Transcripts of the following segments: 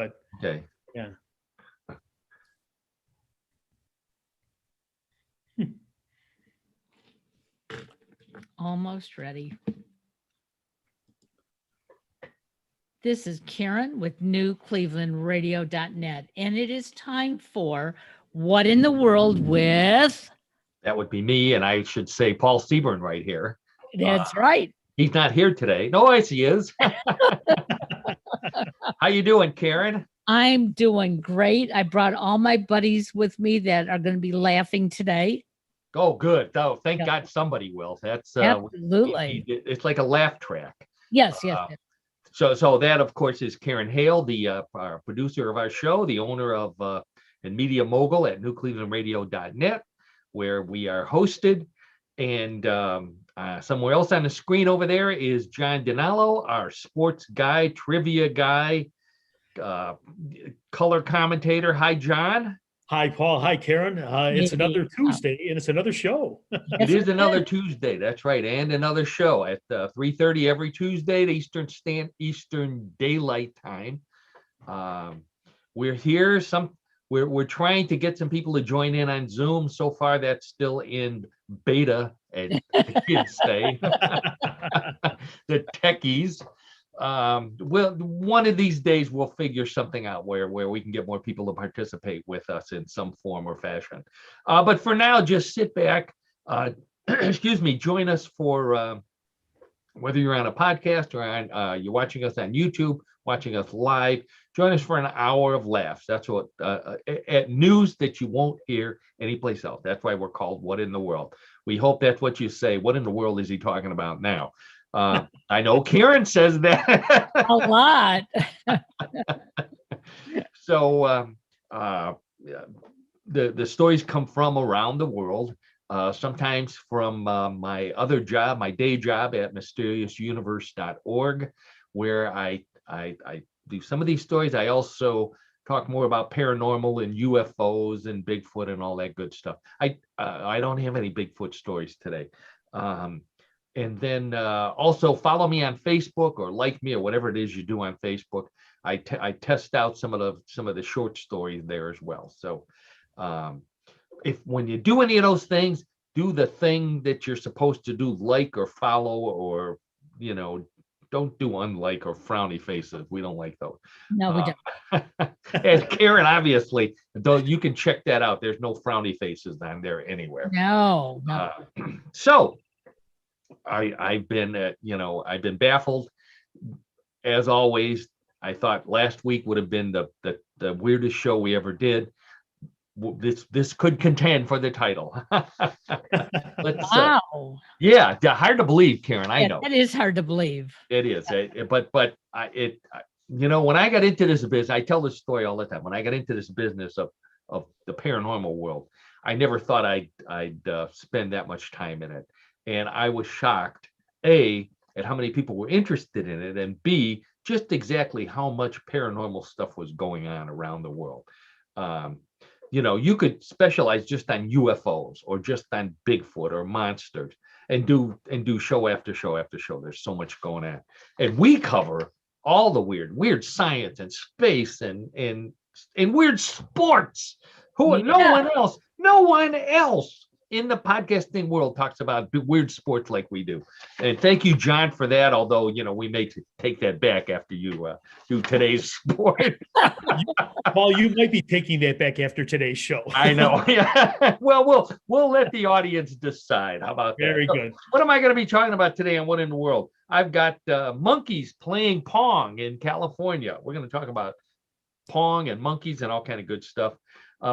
but Okay. yeah. Almost ready. This is Karen with newclevelandradio.net, and it is time for What in the World with... That would be me, and I should say Paul Seaburn right here. That's right. He's not here today. No, yes, he is. How you doing, Karen? I'm doing great. I brought all my buddies with me that are going to be laughing today. Oh, good. Oh, thank Yeah. God somebody will. That's Absolutely. it's like a laugh track. Yes. So that, of course, is Karen Hale, the our producer of our show, the owner of and media mogul at newclevelandradio.net, where we are hosted. And somewhere else on the screen over there is John DiNallo, our sports guy, trivia guy, color commentator. Hi, John. Hi, Paul. Hi, Karen. It's Hey. another Tuesday, and it's another show. It is another Tuesday. That's right, and another show at 3:30 every Tuesday at Eastern Daylight Time. We're here. We're trying to get some people to join in on Zoom. So far, that's still in beta, as the kids say. The techies. Well, one of these days we'll figure something out where we can get more people to participate with us in some form or fashion. But for now, just sit back. Excuse me. Join us for whether you're on a podcast or you're watching us on YouTube, watching us live. Join us for an hour of laughs. That's what at news that you won't hear anyplace else. That's why we're called What in the World. We hope that's what you say. What in the world is he talking about now? I know Karen says that A lot. So the stories come from around the world, sometimes from my other job, my day job at mysteriousuniverse.org, where I do some of these stories. I also talk more about paranormal and UFOs and Bigfoot and all that good stuff. I don't have any Bigfoot stories today. And then also follow me on Facebook or like me or whatever it is you do on Facebook. I test out some of the short stories there as well. So when you do any of those things, do the thing that you're supposed to do, like or follow, or don't do unlike or frowny faces. We don't like those. No, we don't. As Karen, obviously, though, you can check that out. There's no frowny faces on there anywhere. No. So I've been baffled as always. I thought last week would have been the weirdest show we ever did. This could contend for the title. Wow. Yeah, hard to believe, Karen. I know it is hard to believe. it is. But when I got into this business, I tell this story all the time. When I got into this business of the paranormal world, I never thought I'd spend that much time in it. And I was shocked, A, at how many people were interested in it, and B, just exactly how much paranormal stuff was going on around the world. You could specialize just on UFOs or just on Bigfoot or monsters and do show after show after show. There's so much going on. And we cover all the weird science and space and weird sports. No one else in the podcasting world talks about weird sports like we do. And thank you, John, for that. Although, we may take that back after you do today's sport. Paul, you might be taking that back after today's show. I know. Yeah. Well, we'll let the audience decide. How about that? Very good. What am I going to be talking about today on What in the World? I've got monkeys playing Pong in California. We're going to talk about Pong and monkeys and all kind of good stuff.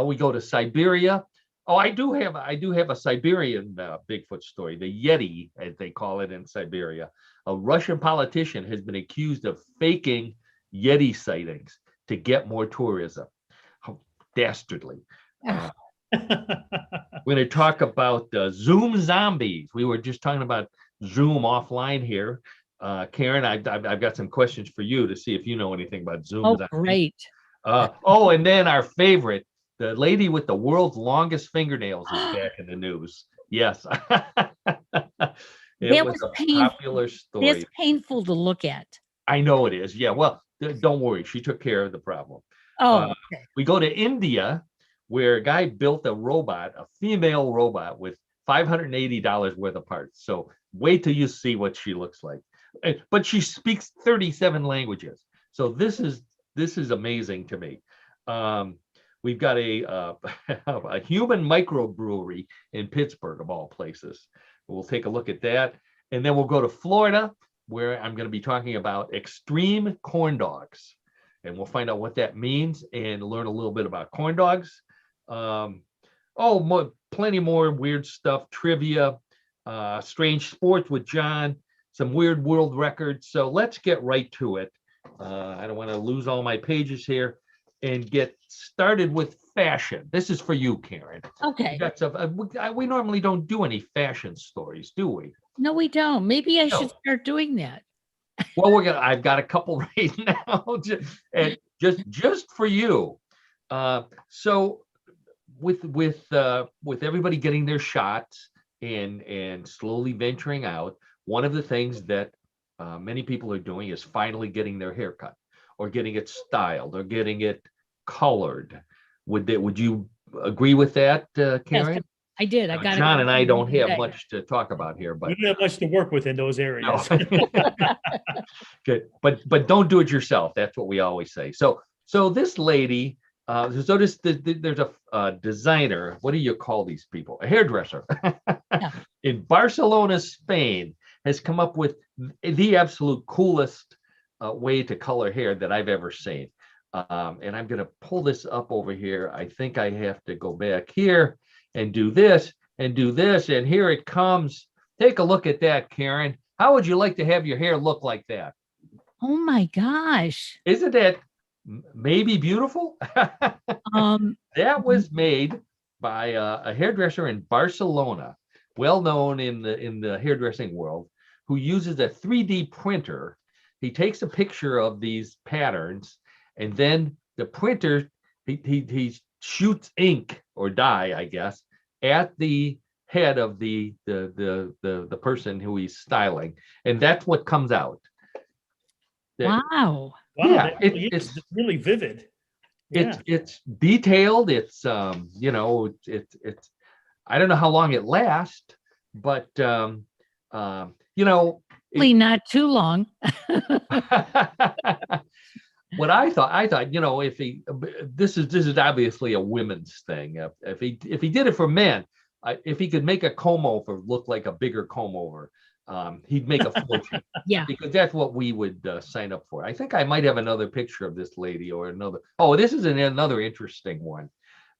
We go to Siberia. Oh, I do have a Siberian Bigfoot story, the Yeti, as they call it in Siberia. A Russian politician has been accused of faking Yeti sightings to get more tourism. How dastardly. We're going to talk about Zoom zombies. We were just talking about Zoom offline here. Karen, I've got some questions for you to see if you know anything about Zoom zombies. Great. And then our favorite, the lady with the world's longest fingernails is back in the news. Yes. It was a popular story. It's painful to look at. I know it is. Yeah. Well, don't worry, she took care of the problem. Oh, okay. We go to India, where a guy built a robot, a female robot with $580 worth of parts. So wait till you see what she looks like. But she speaks 37 languages. So this is amazing to me. We've got a human microbrewery in Pittsburgh, of all places. We'll take a look at that. And then we'll go to Florida, where I'm going to be talking about extreme corn dogs. And we'll find out what that means and learn a little bit about corn dogs. Plenty more weird stuff, trivia, strange sports with John, some weird world records. So let's get right to it. I don't want to lose all my pages here and get started with fashion. This is for you, Karen. Okay. We normally don't do any fashion stories, do we? No, we don't. Maybe I should start doing that. Well, I've got a couple right now, and just for you. So with everybody getting their shots and slowly venturing out, one of the things that many people are doing is finally getting their hair cut, or getting it styled, or getting it colored. Would you agree with that, Karen? Yes, I did. I got it. John and I don't have much to talk about here, but we don't have much to work with in those areas. no. Good, but don't do it yourself. That's what we always say. So this lady, there's a designer. What do you call these people? A hairdresser in Barcelona, Spain, has come up with the absolute coolest way to color hair that I've ever seen. And I'm going to pull this up over here. I think I have to go back here and do this and do this. And here it comes. Take a look at that, Karen. How would you like to have your hair look like that? Oh my gosh. Isn't that maybe beautiful? That was made by a hairdresser in Barcelona, well known in the hairdressing world, who uses a 3D printer. He takes a picture of these patterns, and then the printer, he shoots ink or dye, I guess, at the head of the person who he's styling, and that's what comes out. Wow. Yeah, it's really vivid. Yeah. It's detailed. It's it's I don't know how long it lasts, but Hopefully not too long. what I thought, if he, this is obviously a women's thing. If he did it for men, if he could make a comb over look like a bigger comb over, he'd make a fortune. Yeah, because that's what we would sign up for. I think I might have another picture of this lady or another. Oh, this is another interesting one.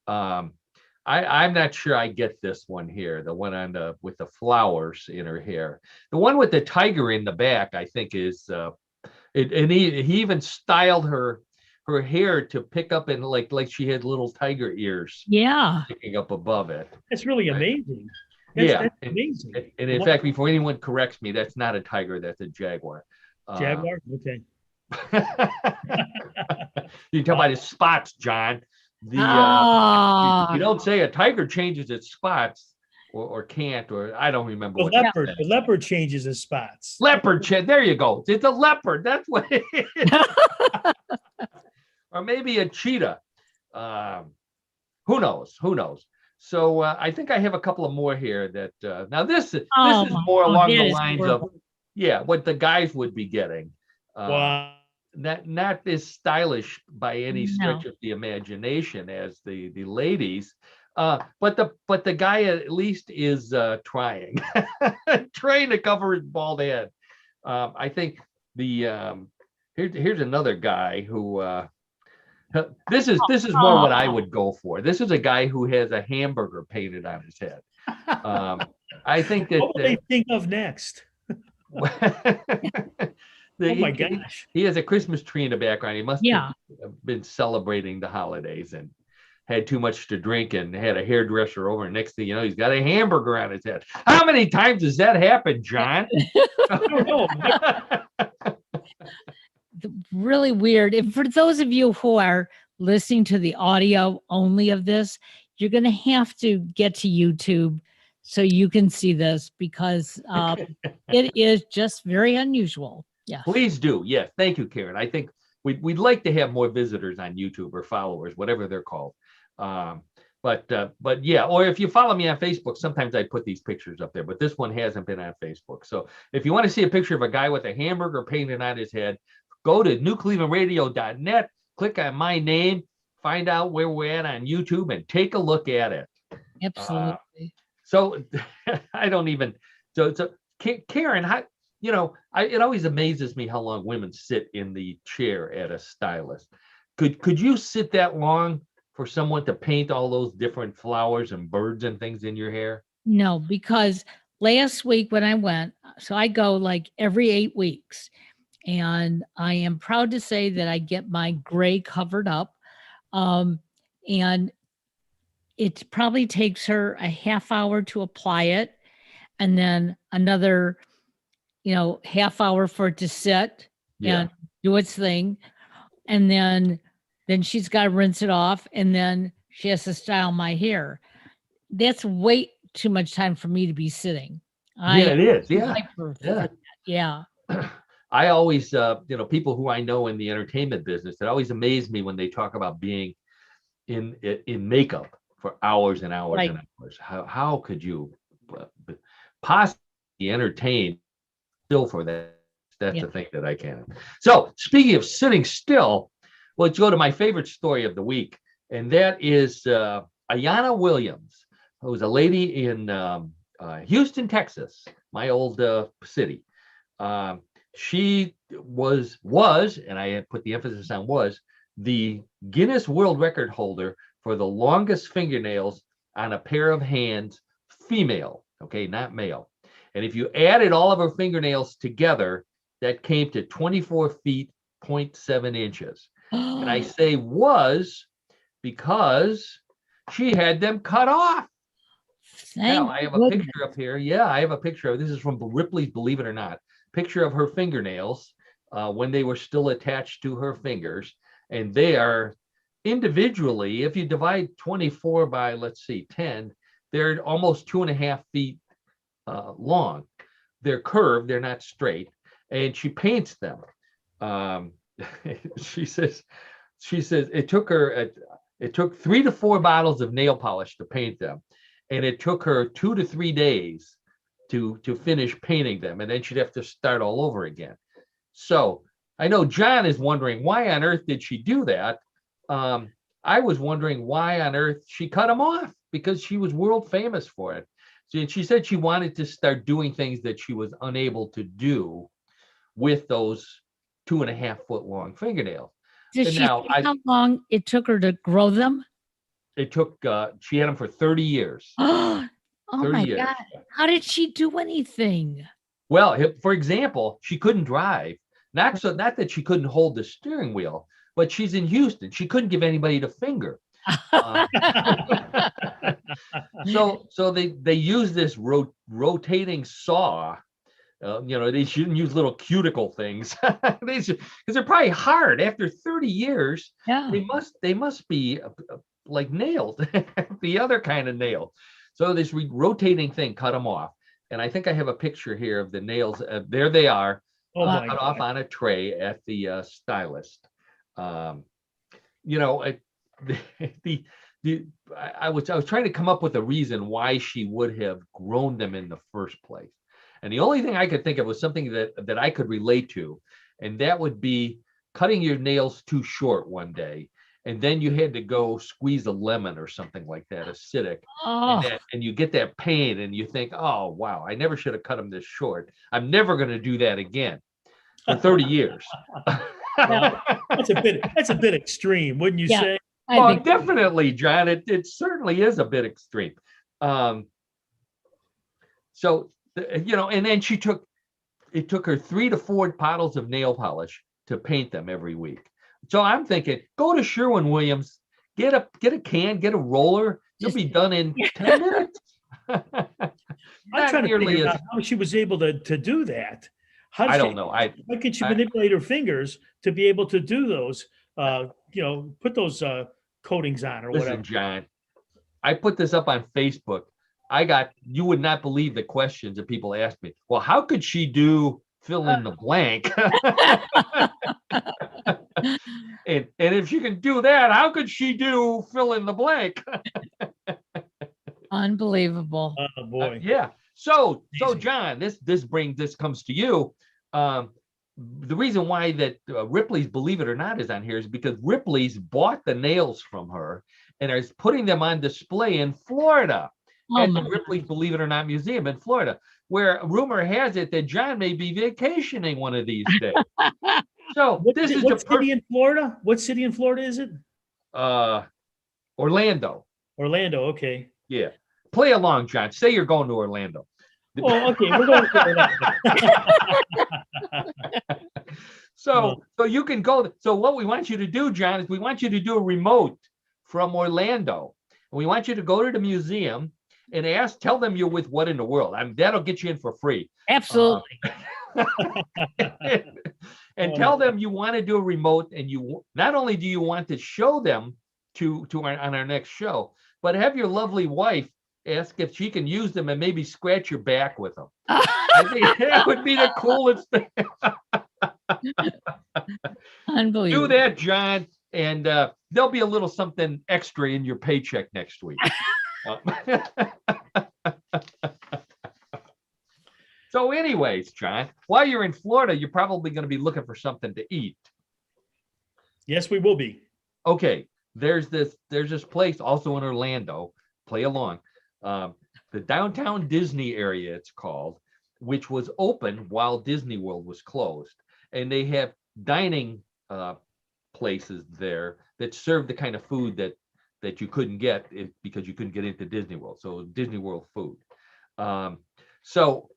I'm not sure I get this one here, the one on with the flowers in her hair. The one with the tiger in the back, I think, is and he even styled her hair to pick up in like she had little tiger ears. Yeah, sticking up above it. That's really amazing. That's amazing. And in fact, before anyone corrects me, that's not a tiger, that's a jaguar. Jaguar? Okay. You talk about his spots, John. You don't say a tiger changes its spots or can't, or I don't remember. The leopard changes his spots. Leopard, there you go. It's a leopard. That's what it is. Or maybe a cheetah. Who knows? So I think I have a couple of more here that now this is more along the lines of what the guys would be getting. Wow. Not as stylish by any stretch of the imagination as the ladies, but the guy at least is trying to cover his bald head. I think here's another guy who this is more what I would go for. This is a guy who has a hamburger painted on his head. I think that what will they think of next? Oh my gosh. He has a Christmas tree in the background. He must have been celebrating the holidays and had too much to drink and had a hairdresser over. Next thing you know, he's got a hamburger on his head. How many times does that happen, John? I don't know. Really weird. And for those of you who are listening to the audio only of this, you're going to have to get to YouTube so you can see this, because it is just very unusual. Yeah. Please do. Yes. Thank you, Karen. I think we'd like to have more visitors on YouTube or followers, whatever they're called. But yeah, or if you follow me on Facebook, sometimes I put these pictures up there, but this one hasn't been on Facebook. So if you want to see a picture of a guy with a hamburger painted on his head, go to newclevelandradio.net, click on my name, find out where we're at on YouTube, and take a look at it. Absolutely. So I don't even, so Karen, how, it always amazes me how long women sit in the chair at a stylist. Could you sit that long for someone to paint all those different flowers and birds and things in your hair? No, because last week when I went, so I go like every 8 weeks, and I am proud to say that I get my gray covered up. And it probably takes her a half hour to apply it, and then another, half hour for it to sit and do its thing. And then she's got to rinse it off, and then she has to style my hair. That's way too much time for me to be sitting. It is. Yeah. Yeah. I always, people who I know in the entertainment business, it always amazed me when they talk about being in makeup for hours and hours and hours. How could you possibly entertain still for that? That's the thing that I can't. So speaking of sitting still, let's go to my favorite story of the week, and that is Ayanna Williams, who was a lady in Houston, Texas, my old city. She was, and I put the emphasis on was, the Guinness World Record holder for the longest fingernails on a pair of hands, female, okay, not male. And if you added all of her fingernails together, that came to 24 feet, 0.7 inches. And I say was because she had them cut off. Now, I have a picture up here. Yeah, I have a picture of, this is from Ripley's Believe It or Not, picture of her fingernails when they were still attached to her fingers. And they are individually, if you divide 24 by, let's see, 10, they're almost 2.5 feet long. They're curved, they're not straight. And she paints them. She says it took 3 to 4 bottles of nail polish to paint them. And it took her 2 to 3 days to finish painting them. And then she'd have to start all over again. So I know John is wondering, why on earth did she do that? I was wondering why on earth she cut them off, because she was world famous for it. She said she wanted to start doing things that she was unable to do with those 2.5 foot long fingernails. Does she say how long it took her to grow them? It took, she had them for 30 years. Oh my God. How did she do anything? Well, for example, she couldn't drive. Not that she couldn't hold the steering wheel, but she's in Houston. She couldn't give anybody the finger. So they use this rotating saw. They shouldn't use little cuticle things because they're probably hard. After 30 years, they must be like nails, the other kind of nail. So this rotating thing cut them off. And I think I have a picture here of the nails. There they are, cut off on a tray at the stylist. I was trying to come up with a reason why she would have grown them in the first place. And the only thing I could think of was something that I could relate to. And that would be cutting your nails too short one day. And then you had to go squeeze a lemon or something like that, acidic. And you get that pain and you think, oh, wow, I never should have cut them this short. I'm never going to do that again for 30 years. Well, that's a bit extreme, wouldn't you say? Well, definitely, John. It certainly is a bit extreme. So, and then it took her 3 to 4 bottles of nail polish to paint them every week. So I'm thinking, go to Sherwin-Williams, get a can, get a roller. You'll be done in 10 minutes. I'm trying to figure out how she was able to do that. I don't know. How could she manipulate her fingers to be able to do those? Put those coatings on or whatever. Listen, John, I put this up on Facebook. You would not believe the questions that people asked me. Well, how could she do fill in the blank? And if she can do that, how could she do fill in the blank? Unbelievable. Oh, boy. Yeah. So Amazing. John, this comes to you. The reason why that Ripley's Believe It or Not is on here is because Ripley's bought the nails from her and is putting them on display in Florida Oh, at the my. Ripley's Believe It or Not Museum in Florida, where rumor has it that John may be vacationing one of these days. So this is the What city in Florida? What city in Florida is it? Orlando. Orlando. Okay. Yeah. Play along, John. Say you're going to Orlando. Oh, okay. We're going to Orlando. So you can go. So what we want you to do, John, is we want you to do a remote from Orlando. And we want you to go to the museum and tell them you're with What in the World. I mean, that'll get you in for free. Absolutely. And tell them you want to do a remote, and you not only do you want to show them on our next show, but have your lovely wife ask if she can use them and maybe scratch your back with them. I think that would be the coolest thing. Unbelievable. Do that, John, and there'll be a little something extra in your paycheck next week. So anyways, John, while you're in Florida, you're probably going to be looking for something to eat. Yes, we will be. Okay, there's this place also in Orlando. Play along. The downtown Disney area, it's called, which was open while Disney World was closed. And they have dining places there that serve the kind of food that you couldn't get because you couldn't get into Disney World. So Disney World food. So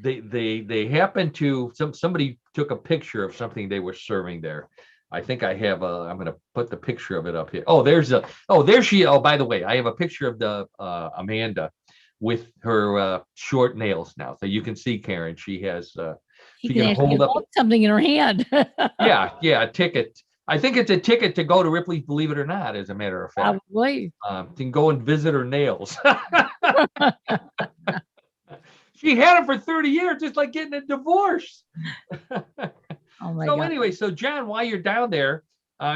they happened to somebody took a picture of something they were serving there. I think I have I'm going to put the picture of it up here. Oh, there she. Oh, by the way, I have a picture of the Amanda with her short nails now, so you can see Karen. She has. She can hold up something in her hand. yeah, a ticket. I think it's a ticket to go to Ripley's Believe It or Not, as a matter of fact. Probably. You can go and visit her nails. She had them for 30 years, just like getting a divorce. Oh my God. Anyway, so John, while you're down there,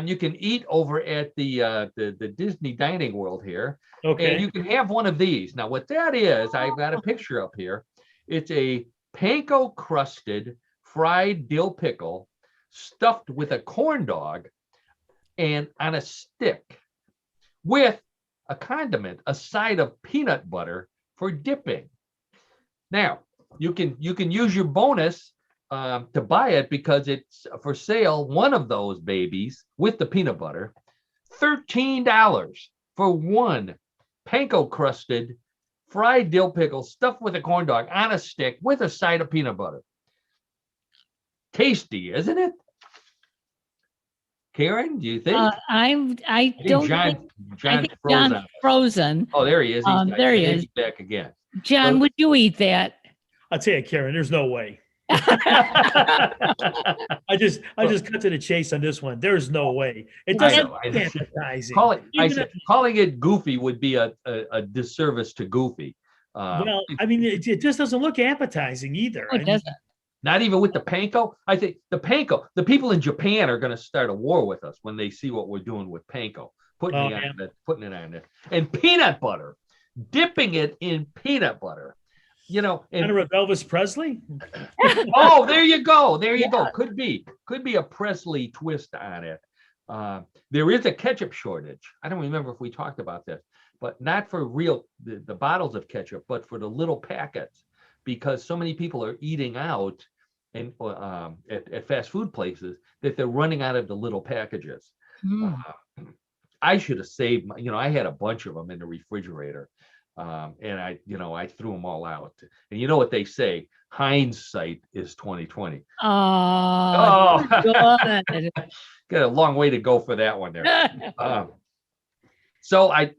you can eat over at the Disney Dining World here. Okay. And you can have one of these. Now, what that is, I've got a picture up here. It's a panko crusted fried dill pickle stuffed with a corn dog and on a stick with a condiment, a side of peanut butter for dipping. Now, you can use your bonus to buy it because it's for sale, one of those babies with the peanut butter, $13 for one panko crusted fried dill pickle stuffed with a corn dog on a stick with a side of peanut butter. Tasty, isn't it? Karen, do you think? I don't think John's frozen. Oh, there he is. There he is. He's back again. John, would you eat that? I'll tell you, Karen, there's no way. I just cut to the chase on this one. There's no way. It doesn't appetizing. Calling it goofy would be a disservice to Goofy. Well, I mean, it just doesn't look appetizing either. It doesn't. Not even with the panko. I think the people in Japan are going to start a war with us when they see what we're doing with panko, putting it on there, and peanut butter, dipping it in peanut butter. You know, and Elvis Presley. Oh, there you go. There you go. Could be a Presley twist on it. There is a ketchup shortage. I don't remember if we talked about this, but not for the bottles of ketchup, but for the little packets, because so many people are eating out and at fast food places that they're running out of the little packages. I should have saved I had a bunch of them in the refrigerator. And I threw them all out. And you know what they say? Hindsight is 2020. Oh. Got a long way to go for that one there. So I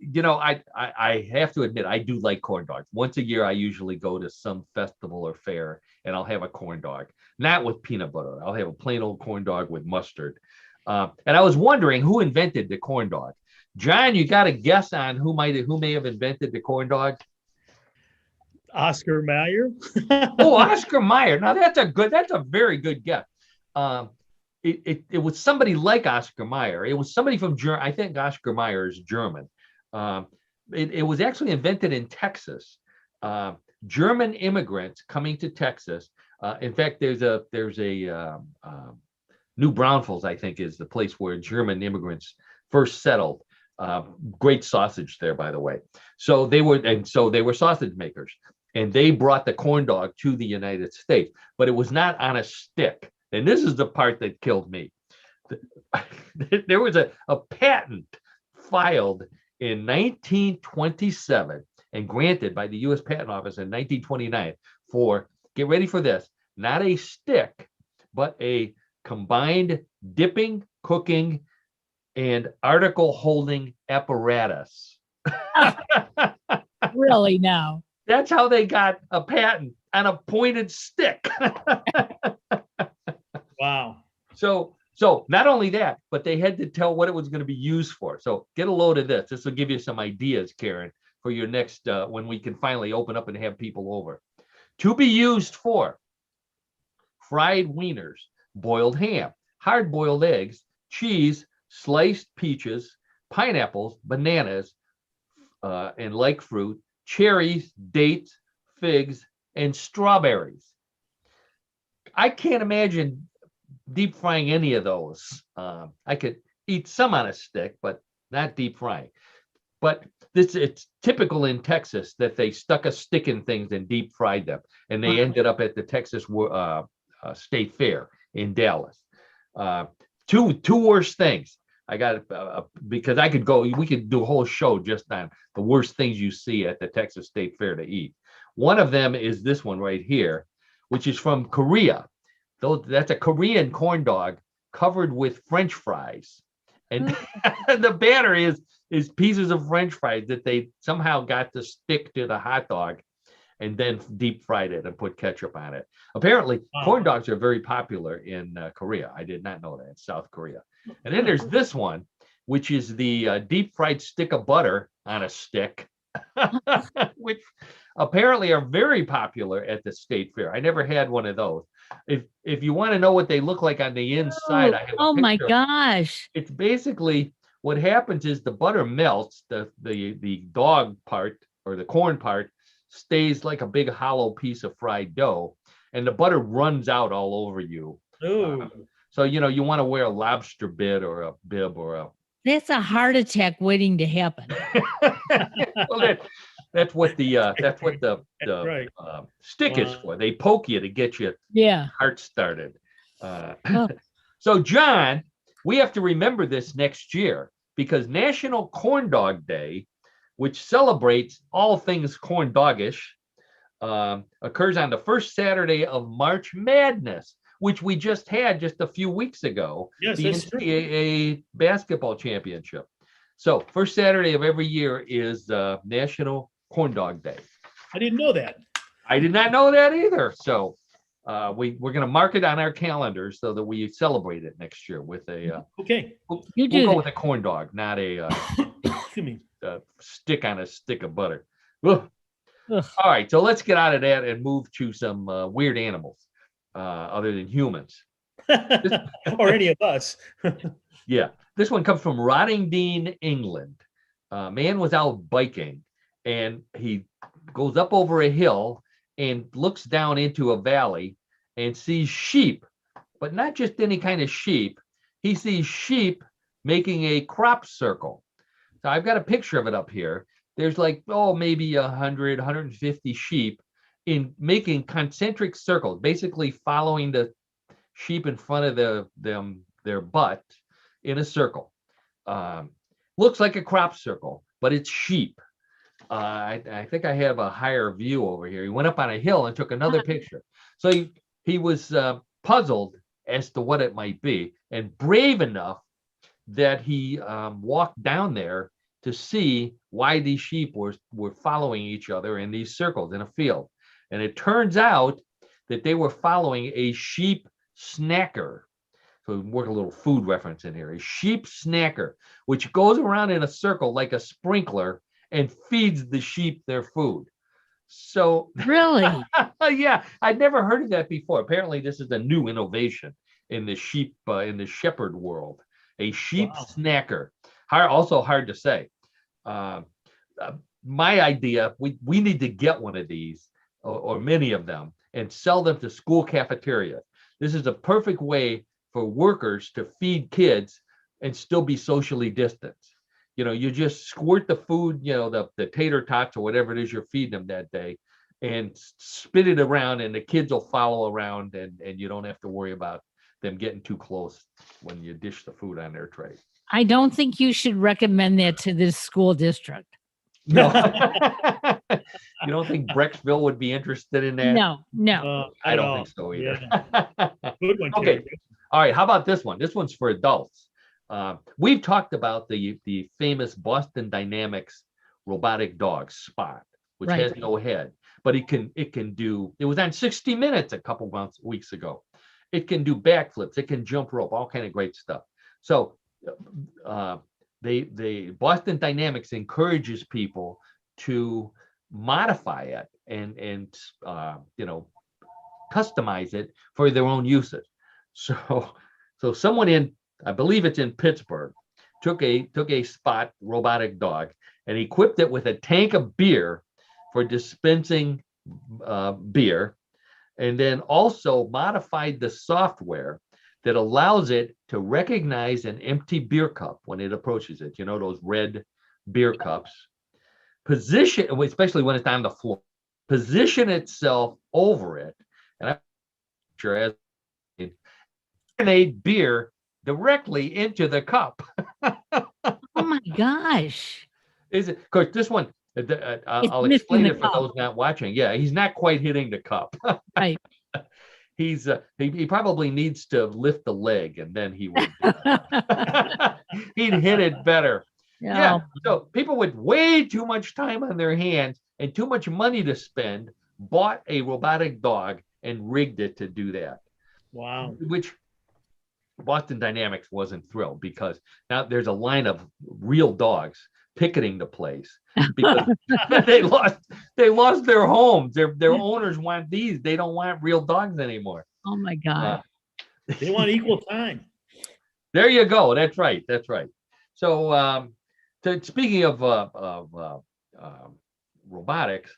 have to admit, I do like corn dogs. Once a year, I usually go to some festival or fair and I'll have a corn dog, not with peanut butter. I'll have a plain old corn dog with mustard. And I was wondering who invented the corn dog. John, you got a guess on who may have invented the corn dog? Oscar Mayer. Oh, Oscar Mayer. Now that's a very good guess. it was somebody like Oscar Mayer. It was somebody from Germany. I think Oscar Mayer is German. It was actually invented in Texas. German immigrants coming to Texas. In fact, there's a New Braunfels, I think, is the place where German immigrants first settled. Great sausage there, by the way. So they were sausage makers, and they brought the corn dog to the United States, but it was not on a stick. And this is the part that killed me. There was a patent filed in 1927 and granted by the U.S. Patent Office in 1929 for, get ready for this, not a stick, but a combined dipping, cooking, and article holding apparatus. Really now. That's how they got a patent on a pointed stick. Wow. So not only that, but they had to tell what it was going to be used for. So get a load of this. This will give you some ideas, Karen, for your next, when we can finally open up and have people over. To be used for fried wieners, boiled ham, hard-boiled eggs, cheese, sliced peaches, pineapples, bananas, and like fruit, cherries, dates, figs, and strawberries. I can't imagine deep frying any of those. I could eat some on a stick, but not deep frying. But it's typical in Texas that they stuck a stick in things and deep fried them, and they ended up at the Texas State Fair in Dallas. Two worst things. I got because we could do a whole show just on the worst things you see at the Texas State Fair to eat. One of them is this one right here, which is from Korea. That's a Korean corn dog covered with French fries. And the batter is pieces of French fries that they somehow got to stick to the hot dog and then deep fried it and put ketchup on it. Apparently, corn dogs are very popular in Korea. I did not know that, in South Korea. And then there's this one, which is the deep fried stick of butter on a stick, which apparently are very popular at the State Fair. I never had one of those. If you want to know what they look like on the inside, I have a picture. Oh my gosh. It's basically what happens is the butter melts, the dog part or the corn part stays like a big hollow piece of fried dough, and the butter runs out all over you. So you want to wear a lobster bib or a That's a heart attack waiting to happen. well, that's what the Right. stick is for. They poke you to get your heart started. So John, we have to remember this next year, because National Corn Dog Day, which celebrates all things corn doggish, occurs on the first Saturday of March Madness, which we just had just a few weeks ago. Yes, the that's true. NCAA basketball championship. So first Saturday of every year is National Corn Dog Day. I didn't know that. I did not know that either. So we're going to mark it on our calendar so that we celebrate it next year with a. Okay. We'll You do go that. with a corn dog, not a Excuse me. stick on a stick of butter. Ugh. Ugh. All right, so let's get out of that and move to some weird animals other than humans. Or any of us. Yeah, this one comes from Rottingdean, England. Man was out biking, and he goes up over a hill and looks down into a valley and sees sheep, but not just any kind of sheep. He sees sheep making a crop circle. So I've got a picture of it up here. There's like, maybe 100, 150 sheep in making concentric circles, basically following the sheep in front of their butt in a circle. Looks like a crop circle, but it's sheep. I think I have a higher view over here. He went up on a hill and took another picture. So he was puzzled as to what it might be, and brave enough that he walked down there to see why these sheep were following each other in these circles in a field. And it turns out that they were following a sheep snacker. So we work a little food reference in here. A sheep snacker, which goes around in a circle like a sprinkler and feeds the sheep their food. So Really? yeah, I'd never heard of that before. Apparently, this is a new innovation in the shepherd world. A sheep Wow. snacker. Also hard to say. Uh, my idea, we need to get one of these or many of them and sell them to school cafeterias. This is a perfect way for workers to feed kids and still be socially distanced. You just squirt the food, the tater tots or whatever it is you're feeding them that day, and spit it around, and the kids will follow around, and you don't have to worry about them getting too close when you dish the food on their tray. I don't think you should recommend that to this school district. No. You don't think Brecksville would be interested in that? No. I don't think so either. Yeah. Good one. Okay. Terry. All right. How about this one? This one's for adults. We've talked about the famous Boston Dynamics robotic dog Spot, which Right. has no head, but it can do. It was on 60 Minutes a couple weeks ago. It can do backflips. It can jump rope. All kind of great stuff. So the Boston Dynamics encourages people to modify it and customize it for their own usage. So someone I believe it's in Pittsburgh, took a Spot robotic dog and equipped it with a tank of beer for dispensing beer, and then also modified the software that allows it to recognize an empty beer cup when it approaches it. Those red beer cups. Position, especially when it's on the floor, position itself over it, and I'm sure as beer directly into the cup. Oh my gosh. Is it? Of course, this one, I'll missing explain the it for cup. those not watching. Yeah, he's not quite hitting the cup. Right. He probably needs to lift the leg, and then he would he'd hit it better. Yeah. So people with way too much time on their hands and too much money to spend bought a robotic dog and rigged it to do that. Wow. Which Boston Dynamics wasn't thrilled, because now there's a line of real dogs picketing the place because they lost their homes. Their owners want these. They don't want real dogs anymore. Oh my God. They want equal time. There you go. That's right. So speaking of robotics,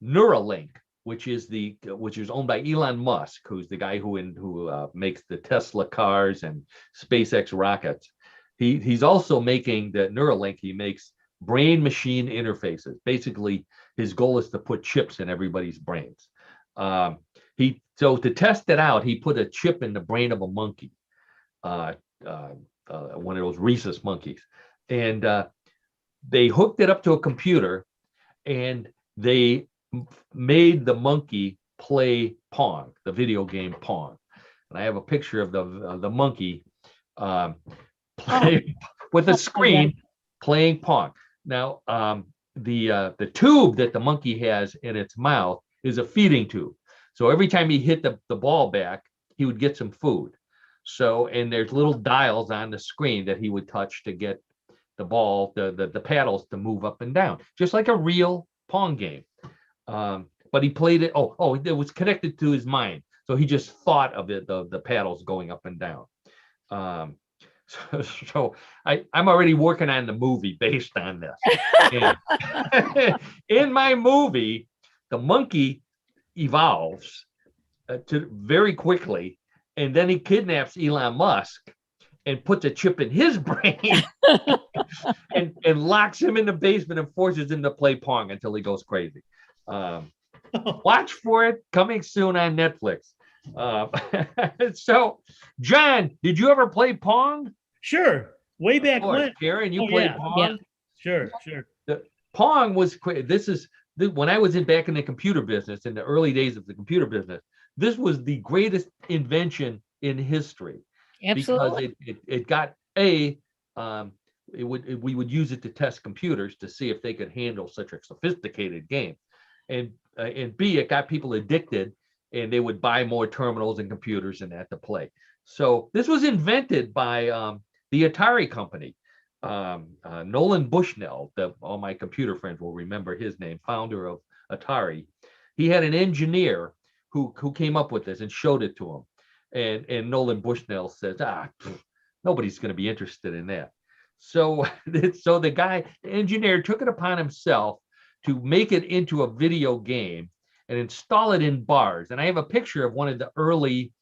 Neuralink, which is owned by Elon Musk, who's the guy who makes the Tesla cars and SpaceX rockets. He's also making the Neuralink. He makes brain machine interfaces. Basically, his goal is to put chips in everybody's brains. So to test it out, he put a chip in the brain of a monkey, one of those rhesus monkeys, and they hooked it up to a computer, and they made the monkey play Pong, the video game Pong. And I have a picture of the monkey play with a screen playing Pong. Now, the tube that the monkey has in its mouth is a feeding tube. So every time he hit the ball back, he would get some food. And there's little dials on the screen that he would touch to get the ball, the paddles to move up and down, just like a real Pong game. But he played it. It was connected to his mind, so he just thought of it, the paddles going up and down. So I'm already working on the movie based on this. In my movie, the monkey evolves to very quickly, and then he kidnaps Elon Musk and puts a chip in his brain and locks him in the basement and forces him to play Pong until he goes crazy. Watch for it, coming soon on Netflix. So, John, did you ever play Pong? Sure. Way back when. Karen, you played Pong? Sure. Pong was quick. When I was back in the computer business, in the early days of the computer business, this was the greatest invention in history. Absolutely. Because it got we would use it to test computers to see if they could handle such a sophisticated game, and B, it got people addicted, and they would buy more terminals and computers and that to play. So this was invented by the Atari company. Nolan Bushnell, all my computer friends will remember his name, founder of Atari. He had an engineer who came up with this and showed it to him. And Nolan Bushnell says, nobody's going to be interested in that. So the engineer took it upon himself to make it into a video game and install it in bars. And I have a picture of one of the early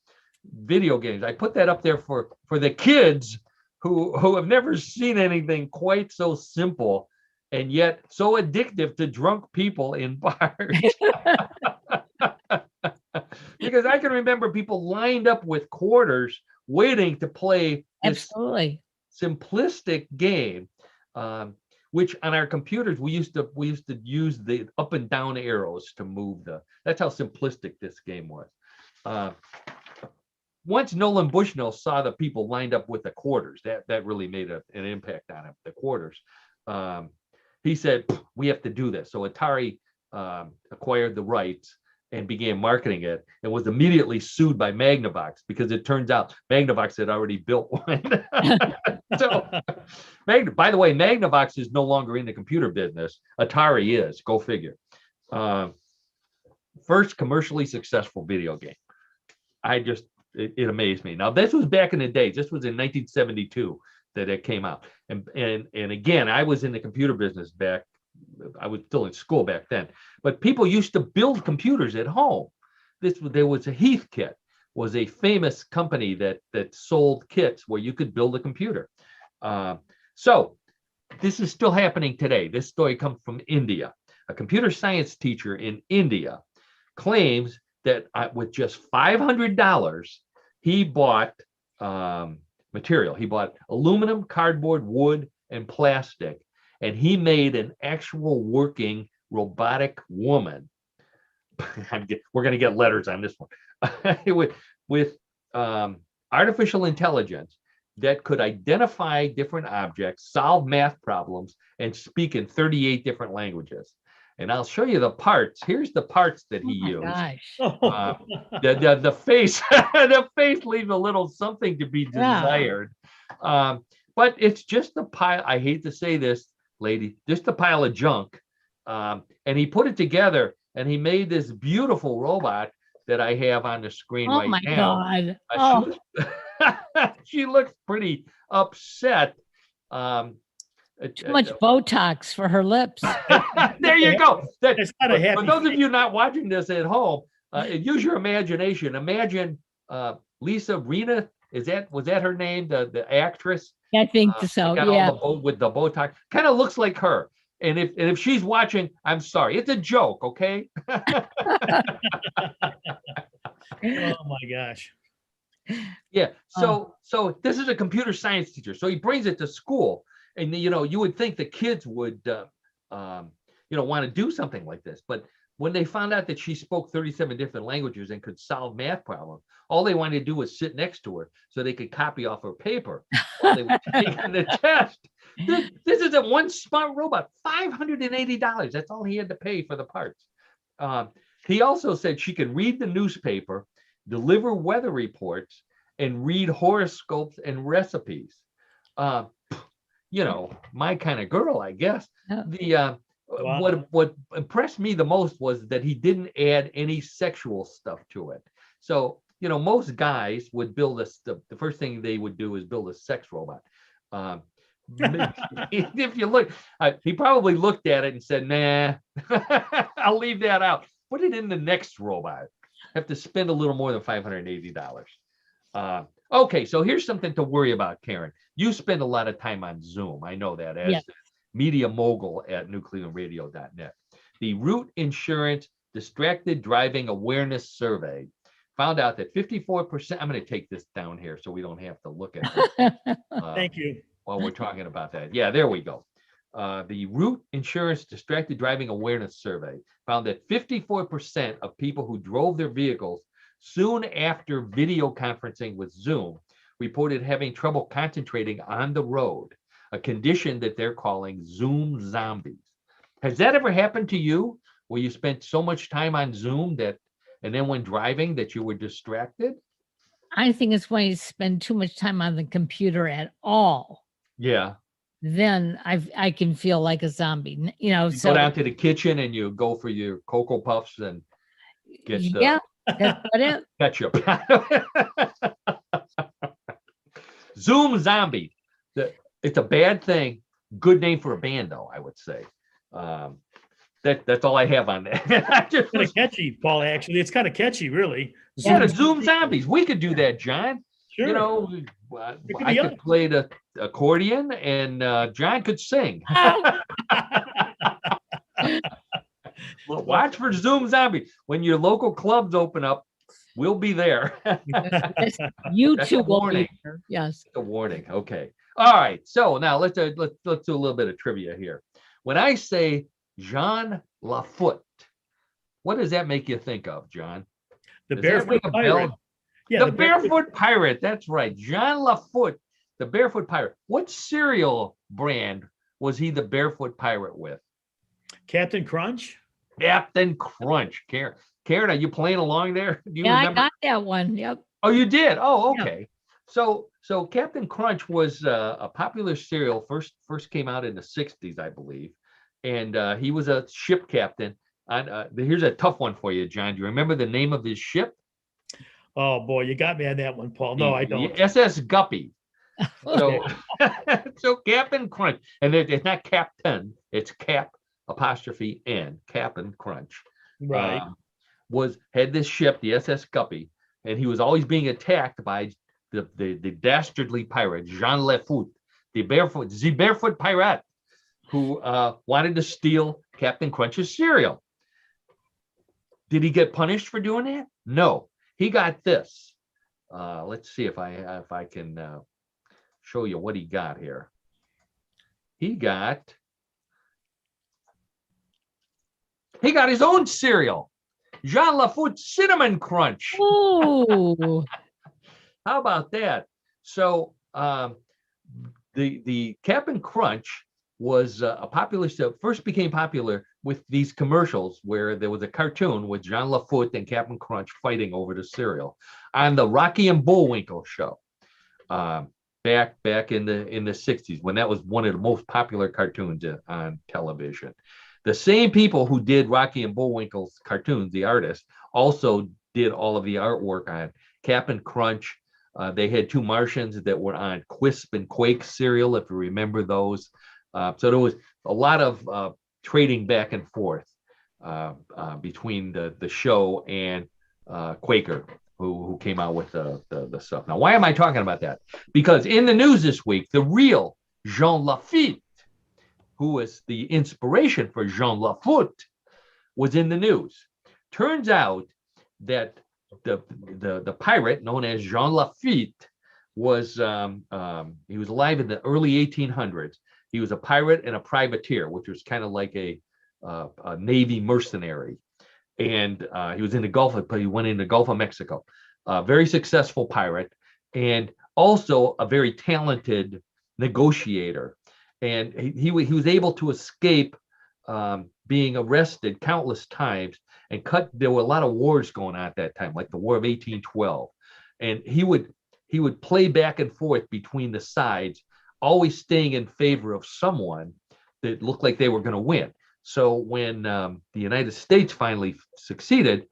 video games. I put that up there for the kids who have never seen anything quite so simple and yet so addictive to drunk people in bars. Because I can remember people lined up with quarters waiting to play this Absolutely. simplistic game, which on our computers we used to use the up and down arrows to move that's how simplistic this game was. Once Nolan Bushnell saw the people lined up with the quarters, that really made an impact on him, the quarters. He said, we have to do this. So Atari acquired the rights and began marketing it, and was immediately sued by Magnavox because it turns out Magnavox had already built one. So, by the way, Magnavox is no longer in the computer business. Atari is. Go figure. First commercially successful video game. It amazed me. Now, this was back in the day. This was in 1972 that it came out. And again, I was in the computer business back. I was still in school back then, but people used to build computers at home. There was a Heathkit, was a famous company that sold kits where you could build a computer. So this is still happening today. This story comes from India. A computer science teacher in India claims that with just $500, he bought material. He bought aluminum, cardboard, wood, and plastic. And he made an actual working robotic woman. We're going to get letters on this one. with artificial intelligence that could identify different objects, solve math problems, and speak in 38 different languages. And I'll show you the parts. Here's the parts that he used. Gosh. The face, the face leaves a little something to be desired. But it's just a pile. I hate to say this, lady, just a pile of junk. And he put it together and he made this beautiful robot that I have on the screen right now. Oh my God. She looks pretty upset. Too much Botox for her lips. There you go. That's not a happy for those of you not watching this at home, use your imagination. Imagine Lisa Rinna. Was that her name? The actress? I think so. Yeah. With the Botox, kind of looks like her. And if she's watching, I'm sorry. It's a joke, okay? Oh my gosh. Yeah. So this is a computer science teacher. So he brings it to school, and you would think the kids would want to do something like this, but when they found out that she spoke 37 different languages and could solve math problems, all they wanted to do was sit next to her so they could copy off her paper while they were taking the test. This isn't one smart robot. $580. That's all he had to pay for the parts. He also said she could read the newspaper, deliver weather reports, and read horoscopes and recipes. My kind of girl, I guess. Wow. What impressed me the most was that he didn't add any sexual stuff to it. So, most guys would build the first thing they would do is build a sex robot. If you look, he probably looked at it and said, nah, I'll leave that out. Put it in the next robot. Have to spend a little more than $580. Okay, so here's something to worry about, Karen. You spend a lot of time on Zoom. I know that as media mogul at nuclearradio.net. The Root Insurance Distracted Driving Awareness Survey found out that 54%, I'm going to take this down here so we don't have to look at it. Thank you. While we're talking about that. Yeah, there we go. The Root Insurance Distracted Driving Awareness Survey found that 54% of people who drove their vehicles soon after video conferencing with Zoom reported having trouble concentrating on the road, a condition that they're calling Zoom zombies. Has that ever happened to you, where you spent so much time on Zoom and then when driving that you were distracted? I think it's when you spend too much time on the computer at all. Yeah. Then I can feel like a zombie. You go down to the kitchen and you go for your Cocoa Puffs and get That's what it. Ketchup. Zoom Zombie. It's a bad thing. Good name for a band, though, I would say. That's all I have on that. Kind of catchy, Paul. Actually, it's kind of catchy, really. Yeah, the Zoom Zombies. We could do that, John. Sure. You know, It could I be could us. play the accordion, and John could sing. Well, watch for Zoom Zombie. When your local clubs open up, we'll be there. Yes, you That's two a will be warning. there. Yes. A warning. Okay. All right. So now let's do a little bit of trivia here. When I say Jean Lafoot, what does that make you think of, John? The Does that Barefoot ring a Pirate. bell? Yeah, The Barefoot Pirate. That's right. Jean Lafoot, the Barefoot Pirate. What cereal brand was he the Barefoot Pirate with? Captain Crunch. Captain Crunch. Karen, are you playing along there? Do you Yeah, I remember? got that one. Yep. Oh, you did? Oh, Yeah. okay. So Captain Crunch was a popular cereal. First came out in the 60s, I believe. And he was a ship captain. On, here's a tough one for you, John. Do you remember the name of his ship? Oh boy, you got me on that one, Paul. No, I don't. The SS Guppy. So, Okay. so Captain Crunch, and it's not Captain, it's Cap apostrophe N, Captain Crunch. Right. Had this ship, the SS Guppy, and he was always being attacked by the dastardly pirate Jean Lafoot, the Barefoot Pirate, who wanted to steal Captain Crunch's cereal. Did he get punished for doing that? No, he got this. Let's see if I can show you what he got here. He got his own cereal, Jean Lafoot Cinnamon Crunch. Oh, How about that? So the Captain Crunch was a popular stuff. First became popular with these commercials where there was a cartoon with Jean Lafoot and Captain Crunch fighting over the cereal on the Rocky and Bullwinkle show. Back in the 60s, when that was one of the most popular cartoons on television. The same people who did Rocky and Bullwinkle's cartoons, the artists, also did all of the artwork on Captain Crunch. They had two Martians that were on Quisp and Quake cereal, if you remember those. So there was a lot of trading back and forth between the show and Quaker, who came out with the stuff. Now, why am I talking about that? Because in the news this week, the real Jean Lafitte, who was the inspiration for Jean Lafoot, was in the news. Turns out that the pirate known as Jean Lafitte was he was alive in the early 1800s. He was a pirate and a privateer, which was kind of like a Navy mercenary. And he was in the Gulf, but he went in the Gulf of Mexico. Very successful pirate, and also a very talented negotiator. And he was able to escape being arrested countless times and there were a lot of wars going on at that time, like the War of 1812. And he would play back and forth between the sides, always staying in favor of someone that looked like they were going to win. So when the United States finally succeeded,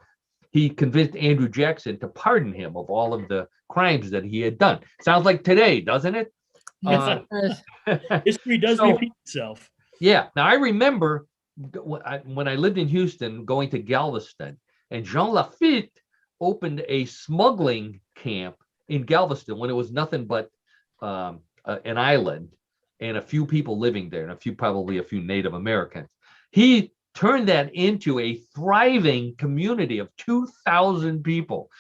he convinced Andrew Jackson to pardon him of all of the crimes that he had done. Sounds like today, doesn't it? yes, it does. History does so- repeat itself. Yeah. Now, I remember when I lived in Houston, going to Galveston, and Jean Lafitte opened a smuggling camp in Galveston when it was nothing but an island and a few people living there, and probably a few Native Americans. He turned that into a thriving community of 2,000 people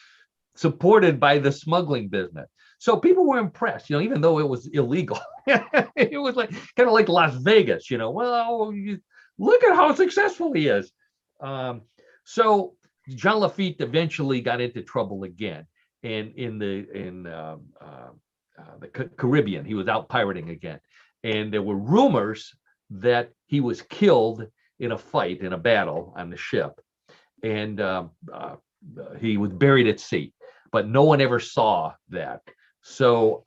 supported by the smuggling business. So people were impressed, even though it was illegal. It was like kind of like Las Vegas, well, look at how successful he is. So Jean Lafitte eventually got into trouble again. And in the Caribbean, he was out pirating again. And there were rumors that he was killed in a fight, in a battle on the ship. And he was buried at sea, but no one ever saw that. So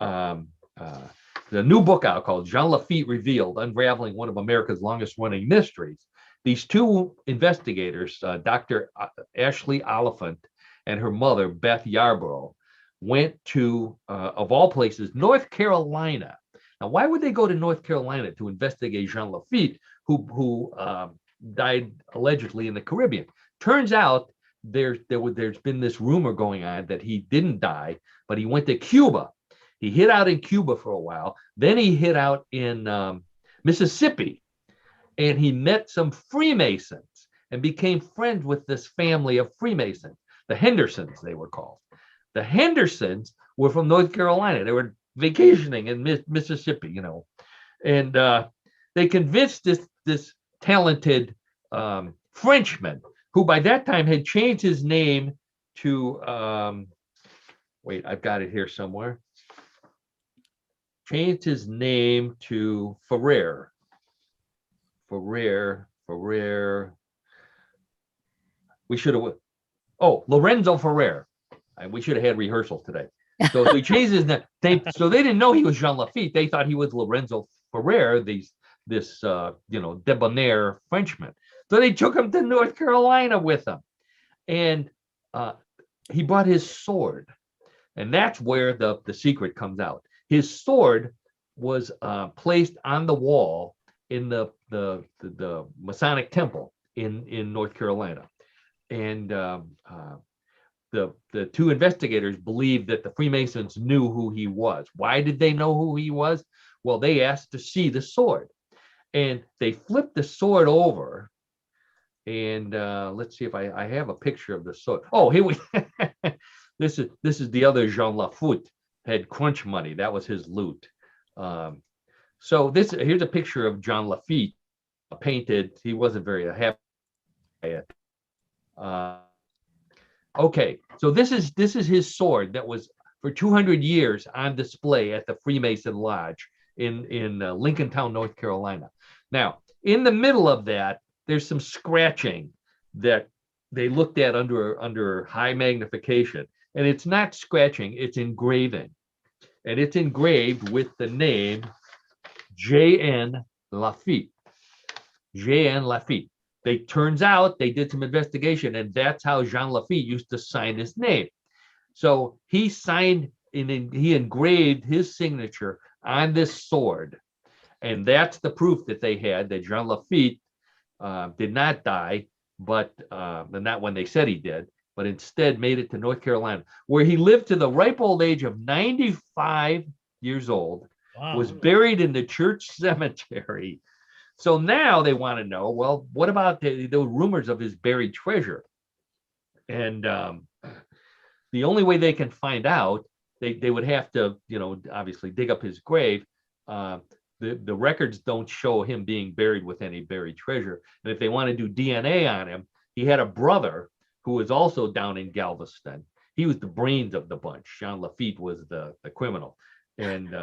the new book out called Jean Lafitte Revealed, Unraveling One of America's Longest Running Mysteries. These two investigators, Dr. Ashley Oliphant and her mother, Beth Yarborough, went to, of all places, North Carolina. Now, why would they go to North Carolina to investigate Jean Lafitte, who died allegedly in the Caribbean? Turns out there's been this rumor going on that he didn't die, but he went to Cuba. He hid out in Cuba for a while. Then he hid out in Mississippi, and he met some Freemasons and became friends with this family of Freemasons, the Hendersons, they were called. The Hendersons were from North Carolina. They were vacationing in Mississippi, and they convinced this talented Frenchman, who by that time had changed his name to, wait, I've got it here somewhere. Changed his name to Ferrer. We should have, Lorenzo Ferrer. We should have had rehearsal today. So he changed his name. So they didn't know he was Jean Lafitte. They thought he was Lorenzo Ferrer, this debonair Frenchman. So they took him to North Carolina with them, and he brought his sword, and that's where the secret comes out. His sword was placed on the wall in the Masonic temple in North Carolina, and the two investigators believed that the Freemasons knew who he was. Why did they know who he was? Well, they asked to see the sword, and they flipped the sword over. And let's see if I have a picture of the sword. Oh, here we. This is the other Jean Lafitte, had crunch money. That was his loot. So here's a picture of Jean Lafitte, painted. He wasn't very happy. Okay, so this is his sword that was for 200 years on display at the Freemason Lodge in Lincolntown, North Carolina. Now, in the middle of that, there's some scratching that they looked at under high magnification, and it's not scratching, it's engraving, and it's engraved with the name J.N. Lafitte. J.N. Lafitte. Turns out they did some investigation, and that's how Jean Lafitte used to sign his name. So he engraved his signature on this sword, and that's the proof that they had that Jean Lafitte did not die, but not when they said he did, but instead made it to North Carolina, where he lived to the ripe old age of 95 years old. Wow. Was buried in the church cemetery. So now they want to know, well, what about the rumors of his buried treasure? And the only way they can find out, they would have to, obviously dig up his grave. The records don't show him being buried with any buried treasure. And if they want to do DNA on him, he had a brother who was also down in Galveston. He was the brains of the bunch. Jean Lafitte was the criminal. And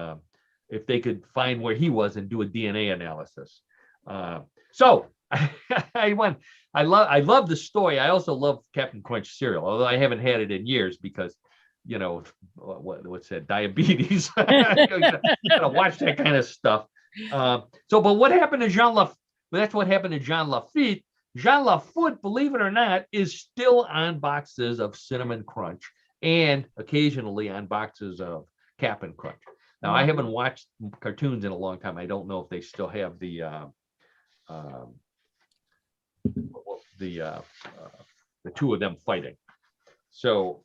if they could find where he was and do a DNA analysis. So I love the story. I also love Captain Crunch cereal, although I haven't had it in years because, what's that, diabetes. Gotta watch that kind of stuff. But what happened to Jean Lafitte? That's what happened to Jean Lafitte. Jean Lafitte, believe it or not, is still on boxes of Cinnamon Crunch and occasionally on boxes of Captain Crunch. Now, I haven't watched cartoons in a long time. I don't know if they still have the two of them fighting. So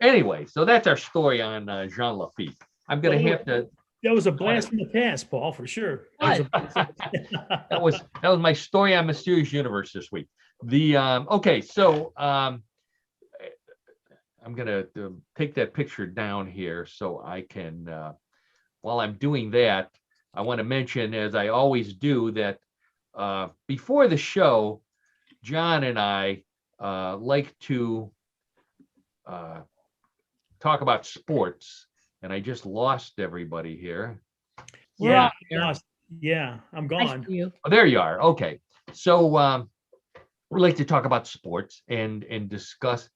anyway, so that's our story on Jean Lafitte. I'm going to have to. That was a blast from the past, Paul, for sure. That was my story on Mysterious Universe this week. Okay, so I'm going to take that picture down here so I can. While I'm doing that, I want to mention, as I always do, that before the show, John and I like to talk about sports, and I just lost everybody here. Yeah, I'm gone. Oh, there you are. Okay, so we like to talk about sports and discuss.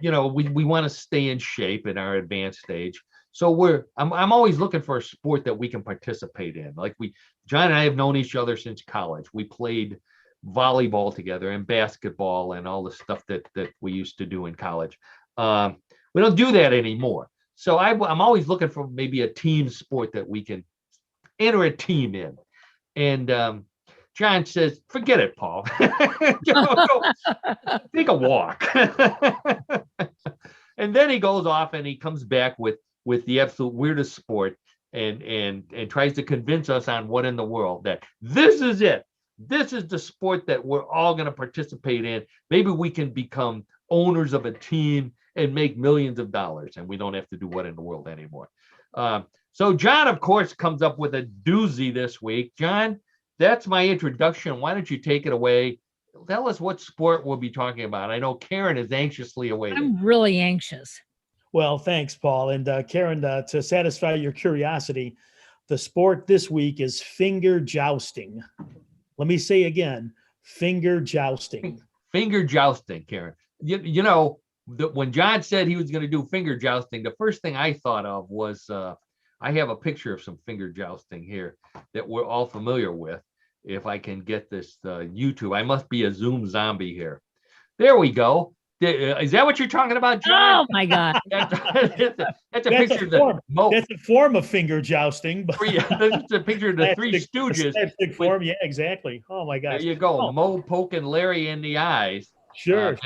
We want to stay in shape in our advanced stage. So I'm always looking for a sport that we can participate in. Like John and I have known each other since college. We played volleyball together and basketball and all the stuff that we used to do in college. We don't do that anymore. So I'm always looking for maybe a team sport that we can enter a team in. And John says, forget it, Paul. Go take a walk. And then he goes off and he comes back with the absolute weirdest sport and tries to convince us on what in the world that this is it. This is the sport that we're all going to participate in. Maybe we can become owners of a team and make millions of dollars, and we don't have to do what in the world anymore. So John, of course, comes up with a doozy this week. John, that's my introduction. Why don't you take it away? Tell us what sport we'll be talking about. I know Karen is anxiously awaiting. I'm really anxious. Well, thanks, Paul. And Karen, to satisfy your curiosity, the sport this week is finger jousting. Let me say again, finger jousting. Finger jousting, Karen. You know, when John said he was going to do finger jousting, the first thing I thought of was I have a picture of some finger jousting here that we're all familiar with. If I can get this YouTube, I must be a Zoom zombie here. There we go. Is that what you're talking about, John? Oh my God. That's a picture of the Mo. That's a form of finger jousting. But That's a picture of the Three Stooges. Form, yeah, exactly. Oh my gosh. There you go. Oh. Mo poking Larry in the eyes. Sure.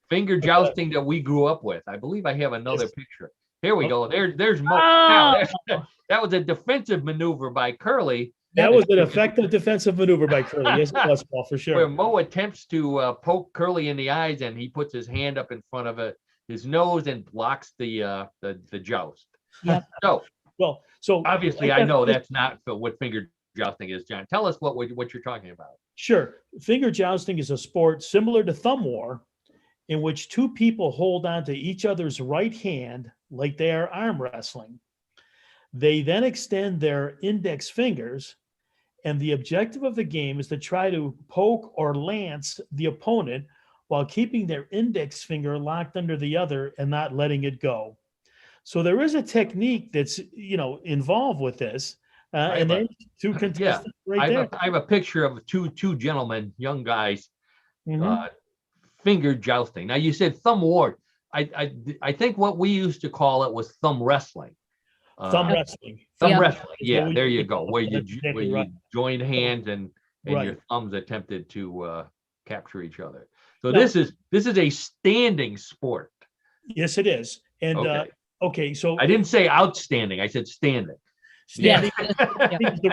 Finger jousting that we grew up with. I believe I have another picture. Here we go. There's Mo. Oh. Now, that was a defensive maneuver by Curly. That was an effective defensive maneuver by Curly. Yes, it was, Paul, for sure. Where Mo attempts to poke Curly in the eyes, and he puts his hand up in front of his nose and blocks the joust. Yep. So obviously, I know that's not what finger jousting is, John. Tell us what you're talking about. Sure. Finger jousting is a sport similar to thumb war, in which two people hold onto each other's right hand like they are arm wrestling. They then extend their index fingers, and the objective of the game is to try to poke or lance the opponent while keeping their index finger locked under the other and not letting it go. So there is a technique that's involved with this, and then two contestants there. I have a picture of two gentlemen, young guys, finger jousting. Now you said thumb war. I think what we used to call it was thumb wrestling. Thumb wrestling. Thumb wrestling. Yeah, there you go. Where you joined hands and your thumbs attempted to capture each other. So this is a standing sport. Yes, it is. And okay, so I didn't say outstanding. I said standing. Standing is the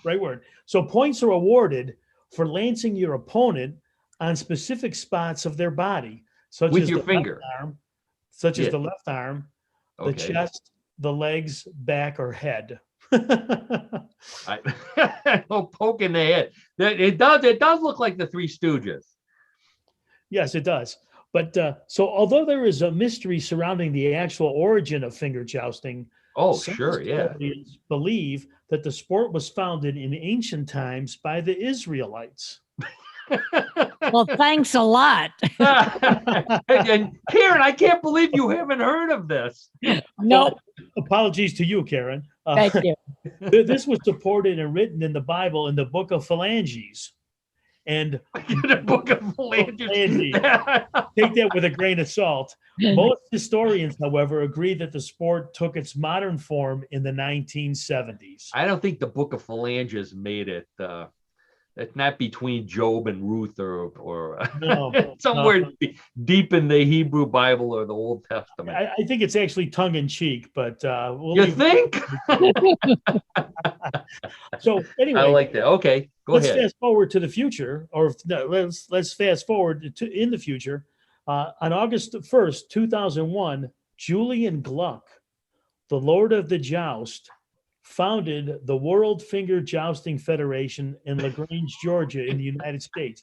right word. So points are awarded for lancing your opponent on specific spots of their body, such with as your the finger, as the left arm, the chest, the legs, back, or head. No poke in the head. It does look like the Three Stooges. Yes, it does. But so although there is a mystery surrounding the actual origin of finger jousting, historians believe that the sport was founded in ancient times by the Israelites. Well, thanks a lot. And Karen, I can't believe you haven't heard of this. No. Apologies to you, Karen. Thank you. This was supported and written in the Bible in the book of Phalanges. And the book of Phalanges. Take that with a grain of salt. Most historians, however, agree that the sport took its modern form in the 1970s. I don't think the book of Phalanges made it. It's not between Job and Ruth or somewhere deep in the Hebrew Bible or the Old Testament. I think it's actually tongue in cheek, but you think? So anyway, I like that. Okay, let's ahead. fast forward to the future, let's fast forward to in the future. On August 1st, 2001, Julian Gluck, the Lord of the Joust, founded the World Finger Jousting Federation in LaGrange, Georgia, in the United States.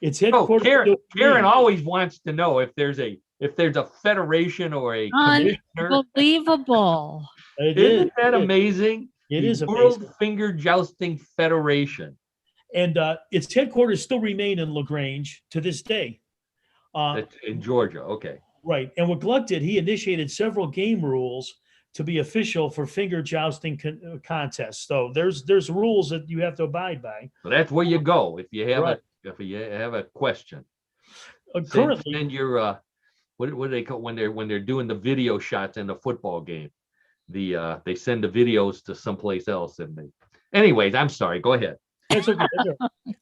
It's headquartered. Karen always wants to know if there's a federation or a commissioner. Unbelievable. Isn't that amazing? It is amazing. World Finger Jousting Federation. And its headquarters still remain in LaGrange to this day. That's in Georgia. Okay. Right. And what Gluck did, he initiated several game rules to be official for finger jousting contests. So there's rules that you have to abide by. So that's where you go if you have Right. a question. Currently, Send your what do they call when they're doing the video shots in the football game? They send the videos to someplace else anyways, I'm sorry. Go ahead. that's okay.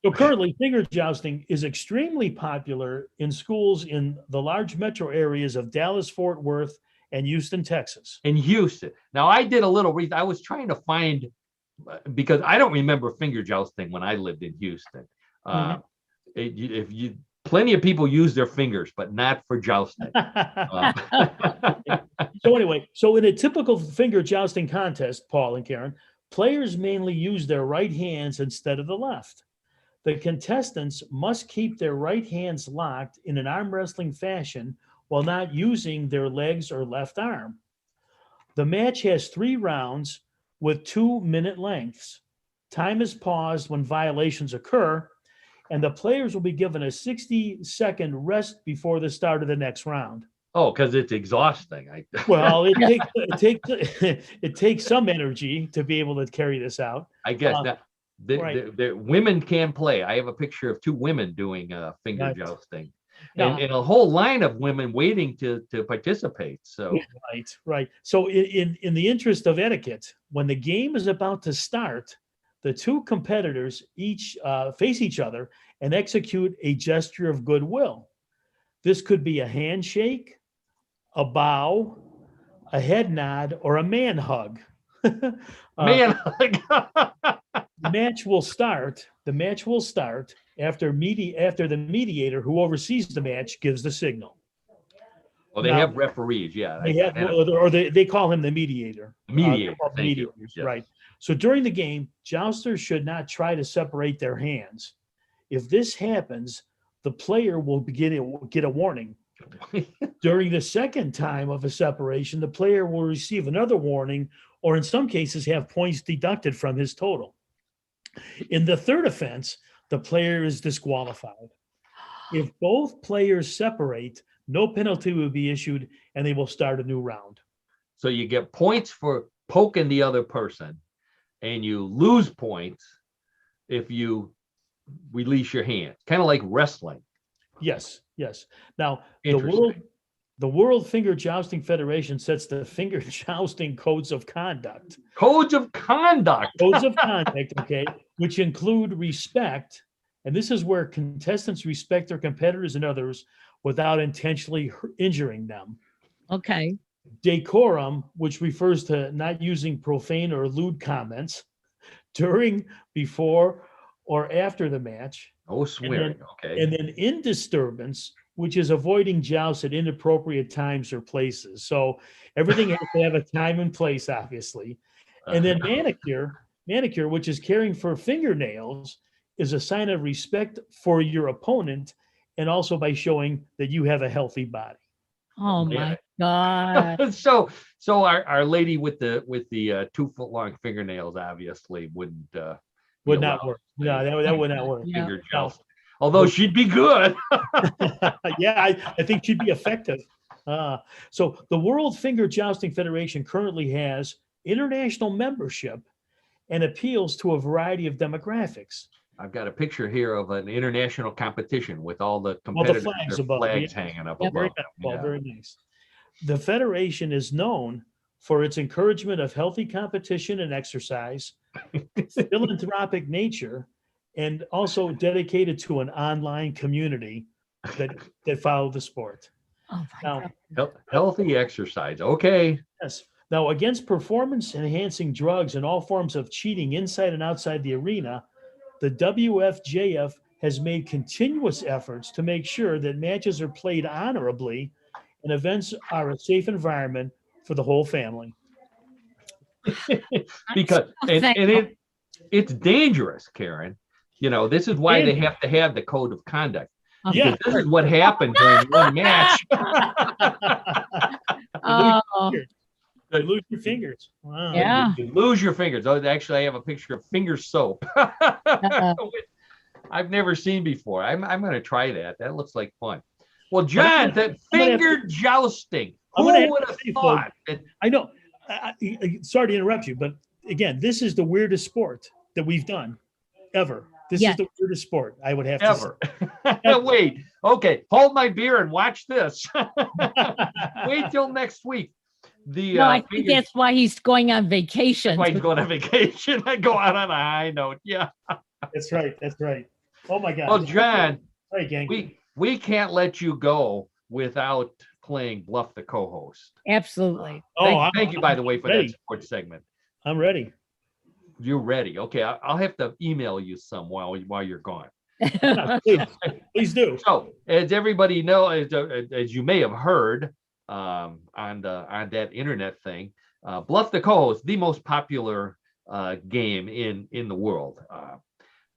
So currently, finger jousting is extremely popular in schools in the large metro areas of Dallas, Fort Worth, and Houston, Texas. In Houston. Now, I did a little research. I was trying to find, because I don't remember finger jousting when I lived in Houston. Plenty of people use their fingers, but not for jousting. So anyway, so in a typical finger jousting contest, Paul and Karen, players mainly use their right hands instead of the left. The contestants must keep their right hands locked in an arm wrestling fashion while not using their legs or left arm. The match has 3 rounds with 2-minute lengths. Time is paused when violations occur, and the players will be given a 60-second rest before the start of the next round. Oh, because it's exhausting. Well, it takes some energy to be able to carry this out. I guess that right. the women can play. I have a picture of 2 women doing finger Right. jousting. Now, And a whole line of women waiting to participate. So right. So in the interest of etiquette, when the game is about to start, the 2 competitors each face each other and execute a gesture of goodwill. This could be a handshake, a bow, a head nod, or a man hug. The match will start after the mediator who oversees the match gives the signal. Well, they have referees, yeah. They call him the mediator. Mediator, mediators, yes. right. So during the game, jousters should not try to separate their hands. If this happens, the player will get a warning. During the second time of a separation, the player will receive another warning, or in some cases have points deducted from his total. In the third offense, the player is disqualified. If both players separate, no penalty will be issued and they will start a new round. So you get points for poking the other person, and you lose points if you release your hand, kind of like wrestling. Yes. Now, the World Finger Jousting Federation sets the finger jousting codes of conduct. Codes of conduct, okay, which include respect. And this is where contestants respect their competitors and others without intentionally injuring them. Okay. Decorum, which refers to not using profane or lewd comments during, before, or after the match. No swearing, okay. And then indisturbance, which is avoiding jousts at inappropriate times or places. So everything has to have a time and place, obviously. And then manicure, which is caring for fingernails, is a sign of respect for your opponent, and also by showing that you have a healthy body. Oh my God. So our lady with the 2-foot-long fingernails obviously would not work. No, that would not work. Finger joust. Although she'd be good. Yeah, I think she'd be effective. So the World Finger Jousting Federation currently has international membership and appeals to a variety of demographics. I've got a picture here of an international competition with all the competitors, flags their above, flags hanging up above. Very nice, very nice. The federation is known for its encouragement of healthy competition and exercise, philanthropic nature, and also dedicated to an online community that follow the sport. Oh my God. Healthy exercise. Okay. Yes. Now, against performance-enhancing drugs and all forms of cheating inside and outside the arena, the WFJF has made continuous efforts to make sure that matches are played honorably and events are a safe environment for the whole family. Because it's dangerous, Karen. You know, this is why they have to have the code of conduct. Yeah, this is what happened during one match. You lose your fingers. Wow. Yeah. You lose your fingers. Oh, actually, I have a picture of finger soap. I've never seen before. I'm going to try that. That looks like fun. Well, John, that finger jousting. Who would have thought? I know. sorry to interrupt you, but again, this is the weirdest sport that we've done ever. This Yes. is the weirdest sport, I would have to say. Ever. Wait. Okay. Hold my beer and watch this. Wait till next week. No, I think that's why he's going on vacation. That's why he's going on vacation. I go out on a high note. Yeah. That's right. That's right. Oh my God. Well, John, All right, gang. we can't let you go without playing Bluff the co-host. Absolutely. Thank you, by the way, for ready. that sports segment. I'm ready. You're ready. Okay, I'll have to email you some while you're gone. Please do. So, as everybody knows, as you may have heard on that internet thing, Bluff the Co-host, the most popular game in the world.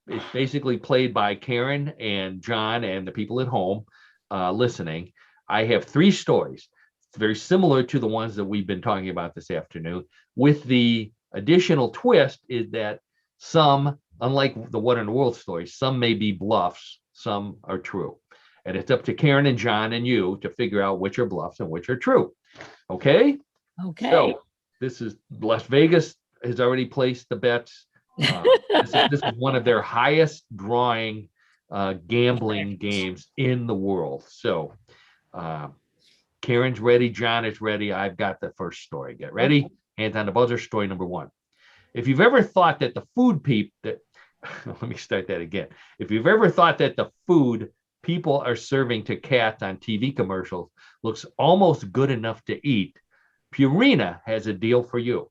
It's basically played by Karen and John and the people at home listening. I have 3 stories. It's very similar to the ones that we've been talking about this afternoon, with the additional twist is that some, unlike the What in the World stories, some may be bluffs, some are true. And it's up to Karen and John and you to figure out which are bluffs and which are true. Okay? Okay. So this is Las Vegas has already placed the bets. This is one of their highest drawing gambling games in the world. So Karen's ready, John is ready. I've got the first story. Get ready. Hands on the buzzer. Story number 1. If you've ever thought that the food let me start that again. If you've ever thought that the food people are serving to cats on TV commercials looks almost good enough to eat, Purina has a deal for you.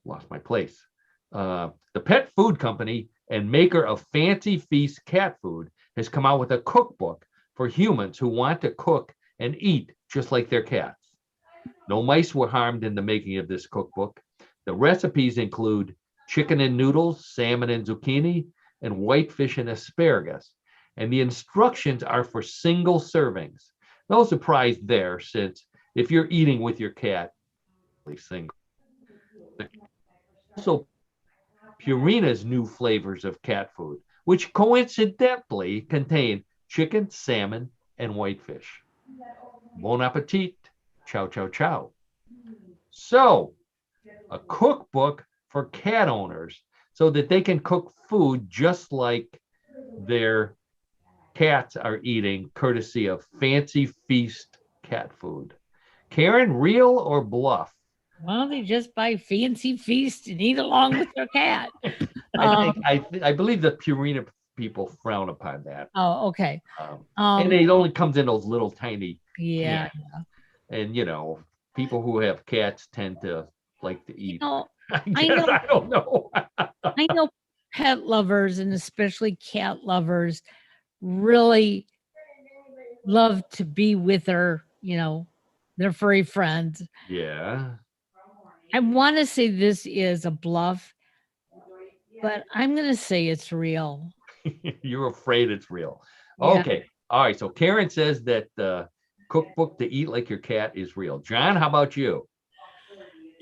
Lost my place. The pet food company and maker of Fancy Feast cat food has come out with a cookbook for humans who want to cook and eat just like their cats. No mice were harmed in the making of this cookbook. The recipes include chicken and noodles, salmon and zucchini, and whitefish and asparagus. And the instructions are for single servings. No surprise there, since if you're eating with your cat, single. Also, Purina's new flavors of cat food, which coincidentally contain chicken, salmon, and whitefish. Bon appetit. Ciao, ciao, ciao. So, a cookbook for cat owners so that they can cook food just like their cats are eating, courtesy of Fancy Feast cat food. Karen, real or bluff? Why don't they just buy Fancy Feast and eat along with their cat? I believe the Purina people frown upon that. Oh, okay. And it only comes in those little tiny Yeah. cans. And people who have cats tend to like to eat. I don't know. I know pet lovers, and especially cat lovers, really love to be with their furry friends. Yeah. I want to say this is a bluff, but I'm going to say it's real. You're afraid it's real. Yeah. Okay. All right. So Karen says that the cookbook to eat like your cat is real. John, how about you?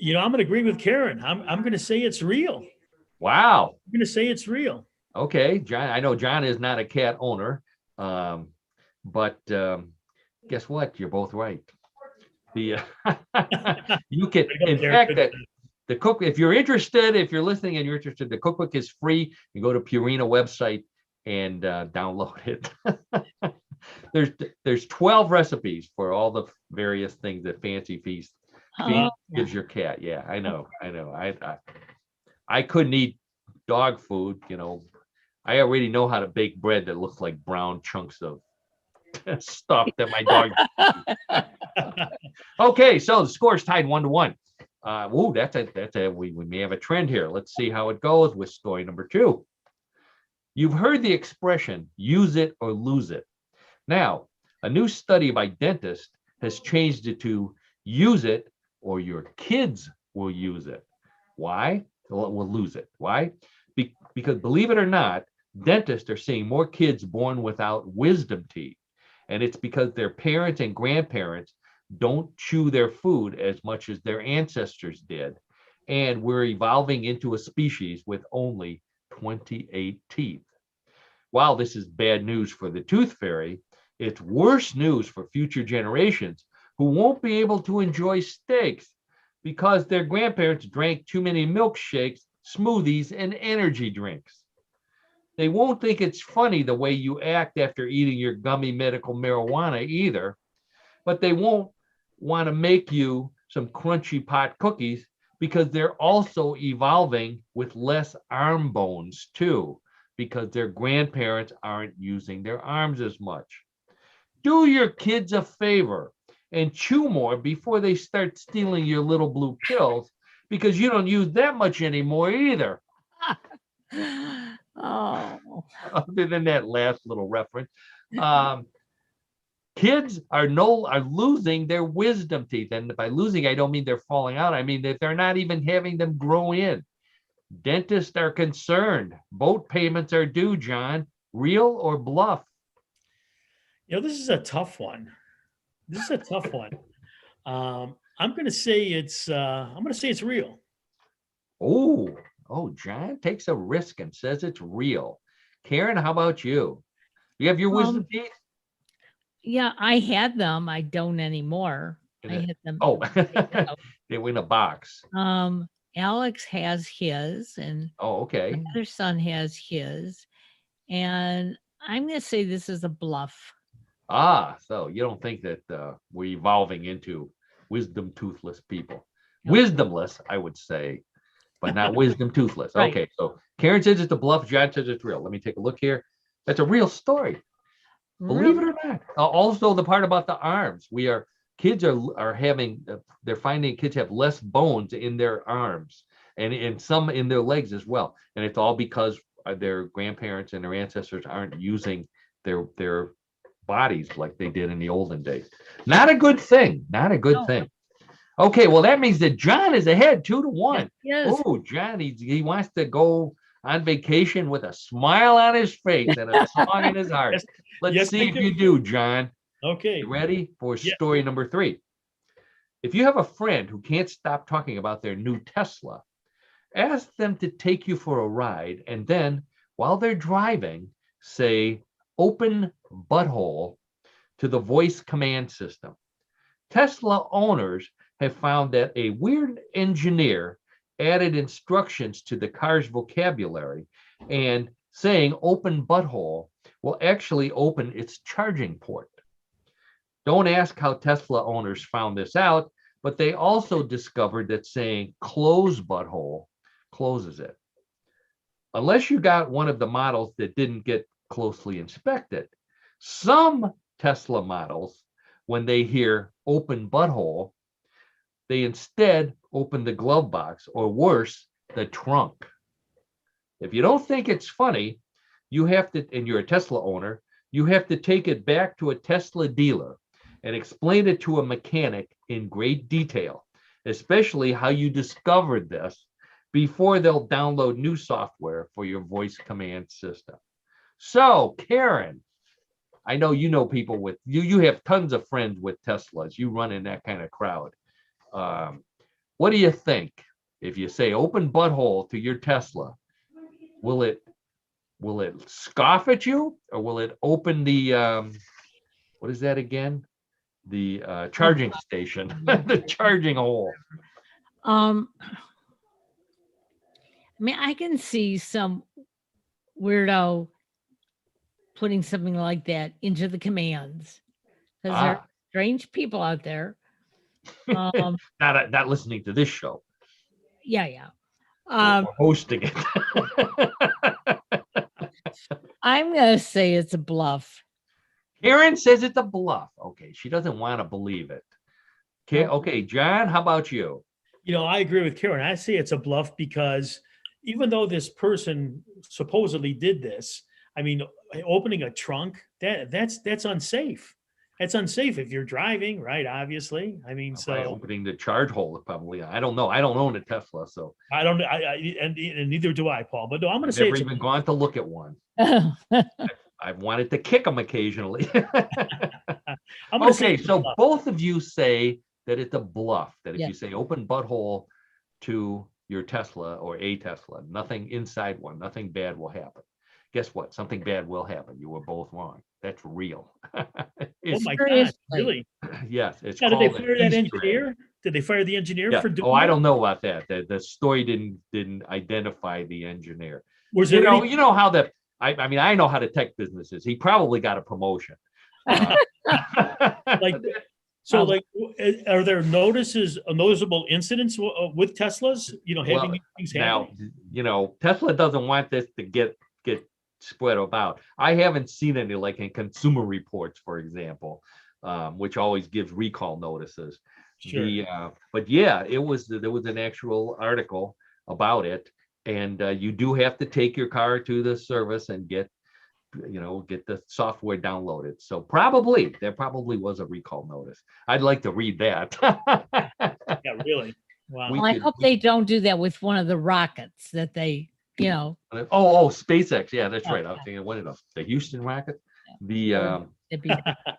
I'm going to agree with Karen. I'm going to say it's real. Wow. I'm going to say it's real. Okay, John. I know John is not a cat owner, but guess what? You're both right. You can, in fact, the cook. If you're interested, if you're listening and you're interested, the cookbook is free. You go to Purina website and download it. There's 12 recipes for all the various things that Fancy Feast gives your cat. Yeah, I know. I couldn't eat dog food. I already know how to bake bread that looks like brown chunks of stuff that my dog. Okay, so the score is tied 1-1. We may have a trend here. Let's see how it goes with story number 2. You've heard the expression "use it or lose it." Now, a new study by dentists has changed it to "use it or your kids will use it." Why? Will lose it. Why? Because believe it or not, dentists are seeing more kids born without wisdom teeth. And it's because their parents and grandparents don't chew their food as much as their ancestors did. And we're evolving into a species with only 28 teeth. While this is bad news for the tooth fairy, it's worse news for future generations who won't be able to enjoy steaks because their grandparents drank too many milkshakes, smoothies, and energy drinks. They won't think it's funny the way you act after eating your gummy medical marijuana either, but they won't want to make you some crunchy pot cookies because they're also evolving with less arm bones too, because their grandparents aren't using their arms as much. Do your kids a favor and chew more before they start stealing your little blue pills, because you don't use that much anymore either. Oh. Other than that last little reference, kids are losing their wisdom teeth, and by losing, I don't mean they're falling out. I mean that they're not even having them grow in. Dentists are concerned. Boat payments are due, John. Real or bluff? This is a tough one. This is a tough one. I'm going to say it's real. Oh, John takes a risk and says it's real. Karen, how about you? You have your wisdom teeth? Yeah, I had them. I don't anymore. I had them. Oh, they were in a box. Alex has his, and okay. my other son has his, and I'm going to say this is a bluff. So you don't think that we're evolving into wisdom toothless people? No. Wisdomless, I would say, but not wisdom toothless. Right. Okay, so Karen says it's a bluff. John says it's real. Let me take a look here. That's a real story. Believe it or not. Also, the part about the arms, kids are having, they're finding kids have less bones in their arms and some in their legs as well. And it's all because their grandparents and their ancestors aren't using their bodies like they did in the olden days. Not a good thing. Not a good thing. Okay, well, that means that John is ahead 2-1. Yes. Oh, John, he wants to go on vacation with a smile on his face and a song in his heart. Let's see if you do, John. Okay. You ready for story number 3? If you have a friend who can't stop talking about their new Tesla, ask them to take you for a ride, and then, while they're driving, say, "Open butthole" to the voice command system. Tesla owners have found that a weird engineer added instructions to the car's vocabulary, and saying "open butthole" will actually open its charging port. Don't ask how Tesla owners found this out, but they also discovered that saying "close butthole" closes it. Unless you got one of the models that didn't get closely inspected. Some Tesla models, when they hear "open butthole," they instead open the glove box, or worse, the trunk. If you don't think it's funny, you have to, and you're a Tesla owner, you have to take it back to a Tesla dealer and explain it to a mechanic in great detail, especially how you discovered this, before they'll download new software for your voice command system. So, Karen, I know you know people with, you have tons of friends with Teslas. You run in that kind of crowd. What do you think? If you say "open butthole" to your Tesla, will it scoff at you, or will it open the what is that again? The charging station, the charging hole? I mean, I can see some weirdo putting something like that into the commands, because there are strange people out there. Not listening to this show. Yeah. Or hosting it. I'm gonna say it's a bluff. Karen says it's a bluff. Okay, she doesn't want to believe it. Okay, John, how about you? I agree with Karen. I say it's a bluff because even though this person supposedly did this, I mean, opening a trunk, that's unsafe. It's unsafe if you're driving, right? Obviously, I mean, so opening the charge hole probably. I don't know. I don't own a Tesla, so I don't. And neither do I, Paul. But no, I'm going to say it's never even gone to look at one. I've wanted to kick them occasionally. Okay, so both of you say that it's a bluff. That if you say "open butthole" to your Tesla or a Tesla, nothing inside one, nothing bad will happen. Guess what? Something bad will happen. You were both wrong. That's real. Oh my God! Really? Yes, it's now, called did they fire that engineer? Did they fire the engineer Yeah. for doing Oh, I that? don't know about that. The story didn't identify the engineer. Was You there know, any, you know how I mean, I know how the tech business is. He probably got a promotion. like, so like, are there noticeable incidents with Teslas, having well, these things now, happen? you know, Tesla doesn't want this to get spread about. I haven't seen any, like in Consumer Reports, for example, which always gives recall notices. Sure. But yeah, there was an actual article about it, and you do have to take your car to the service and get the software downloaded. So there probably was a recall notice. I'd like to read that. Yeah, really. Wow. We Well, I could- hope they don't do that with one of the rockets that they, Oh, SpaceX. Yeah, that's Oh, right. I was yeah. thinking, what is it? The Houston rocket? it'd be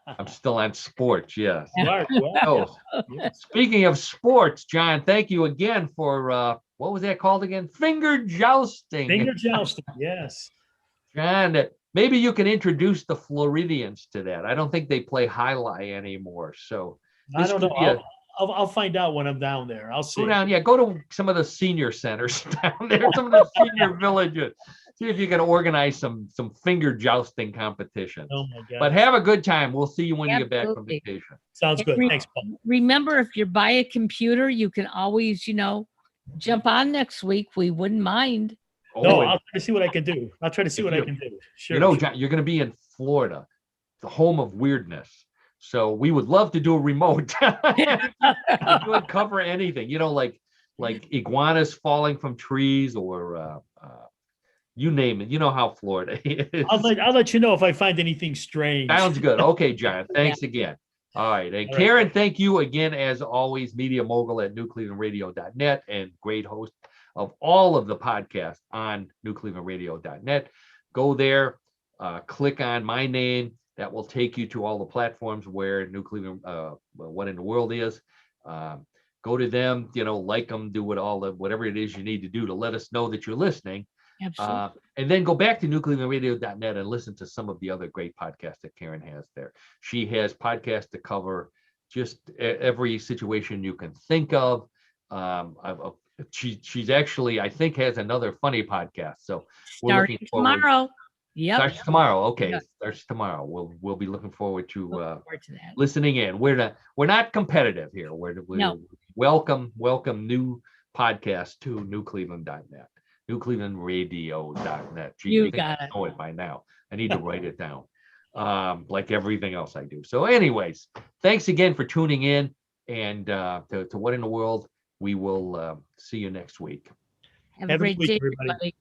I'm still on sports. Yes. You are, well, Oh, yes. speaking of sports, John, thank you again for what was that called again? Finger jousting. Finger jousting. Yes. John, maybe you can introduce the Floridians to that. I don't think they play highlight anymore. So I this don't could know. be a I'll find out when I'm down there. I'll see. go down. Yeah, go to some of the senior centers down there, some of the senior villages. See if you can organize some finger jousting competitions. Oh my God. But have a good time. We'll see you when you get back from Absolutely. vacation. Sounds good. Re- Thanks, Paul. Remember, if you buy a computer, you can always, jump on next week. We wouldn't mind. No, and I'll try to see what I can do. I'll try to see If what I you- can do. Sure. you know, sure. John, you're going to be in Florida, the home of weirdness. So we would love to do a remote. If you would cover anything, like iguanas falling from trees or you name it. You know how Florida is. I'll let you know if I find anything strange. Sounds good. Okay, John. Thanks again. All right. And All right. Karen, thank you again, as always, media mogul at newclevelandradio.net and great host of all of the podcasts on newclevelandradio.net. Go there, click on my name. That will take you to all the platforms where New Cleveland, What in the World is. Go to them, like them, do whatever it is you need to do to let us know that you're listening. Absolutely. And then go back to newclevelandradio.net and listen to some of the other great podcasts that Karen has there. She has podcasts to cover just every situation you can think of. She's actually, I think, has another funny podcast. So we're Starting looking forward. tomorrow. Yep. Starts tomorrow. Okay, Yeah. starts tomorrow. We'll be looking forward to Looking forward to that. listening in. We're not competitive here. We're No. welcome new podcasts to newcleveland.net. newclevelandradio.net. Gee, You I think I got it. know it by now. I need to write it down. Like everything else I do. So anyways, thanks again for tuning in, and to What in the World. We will see you next week. Have a Have a great good week, day, everybody. everybody.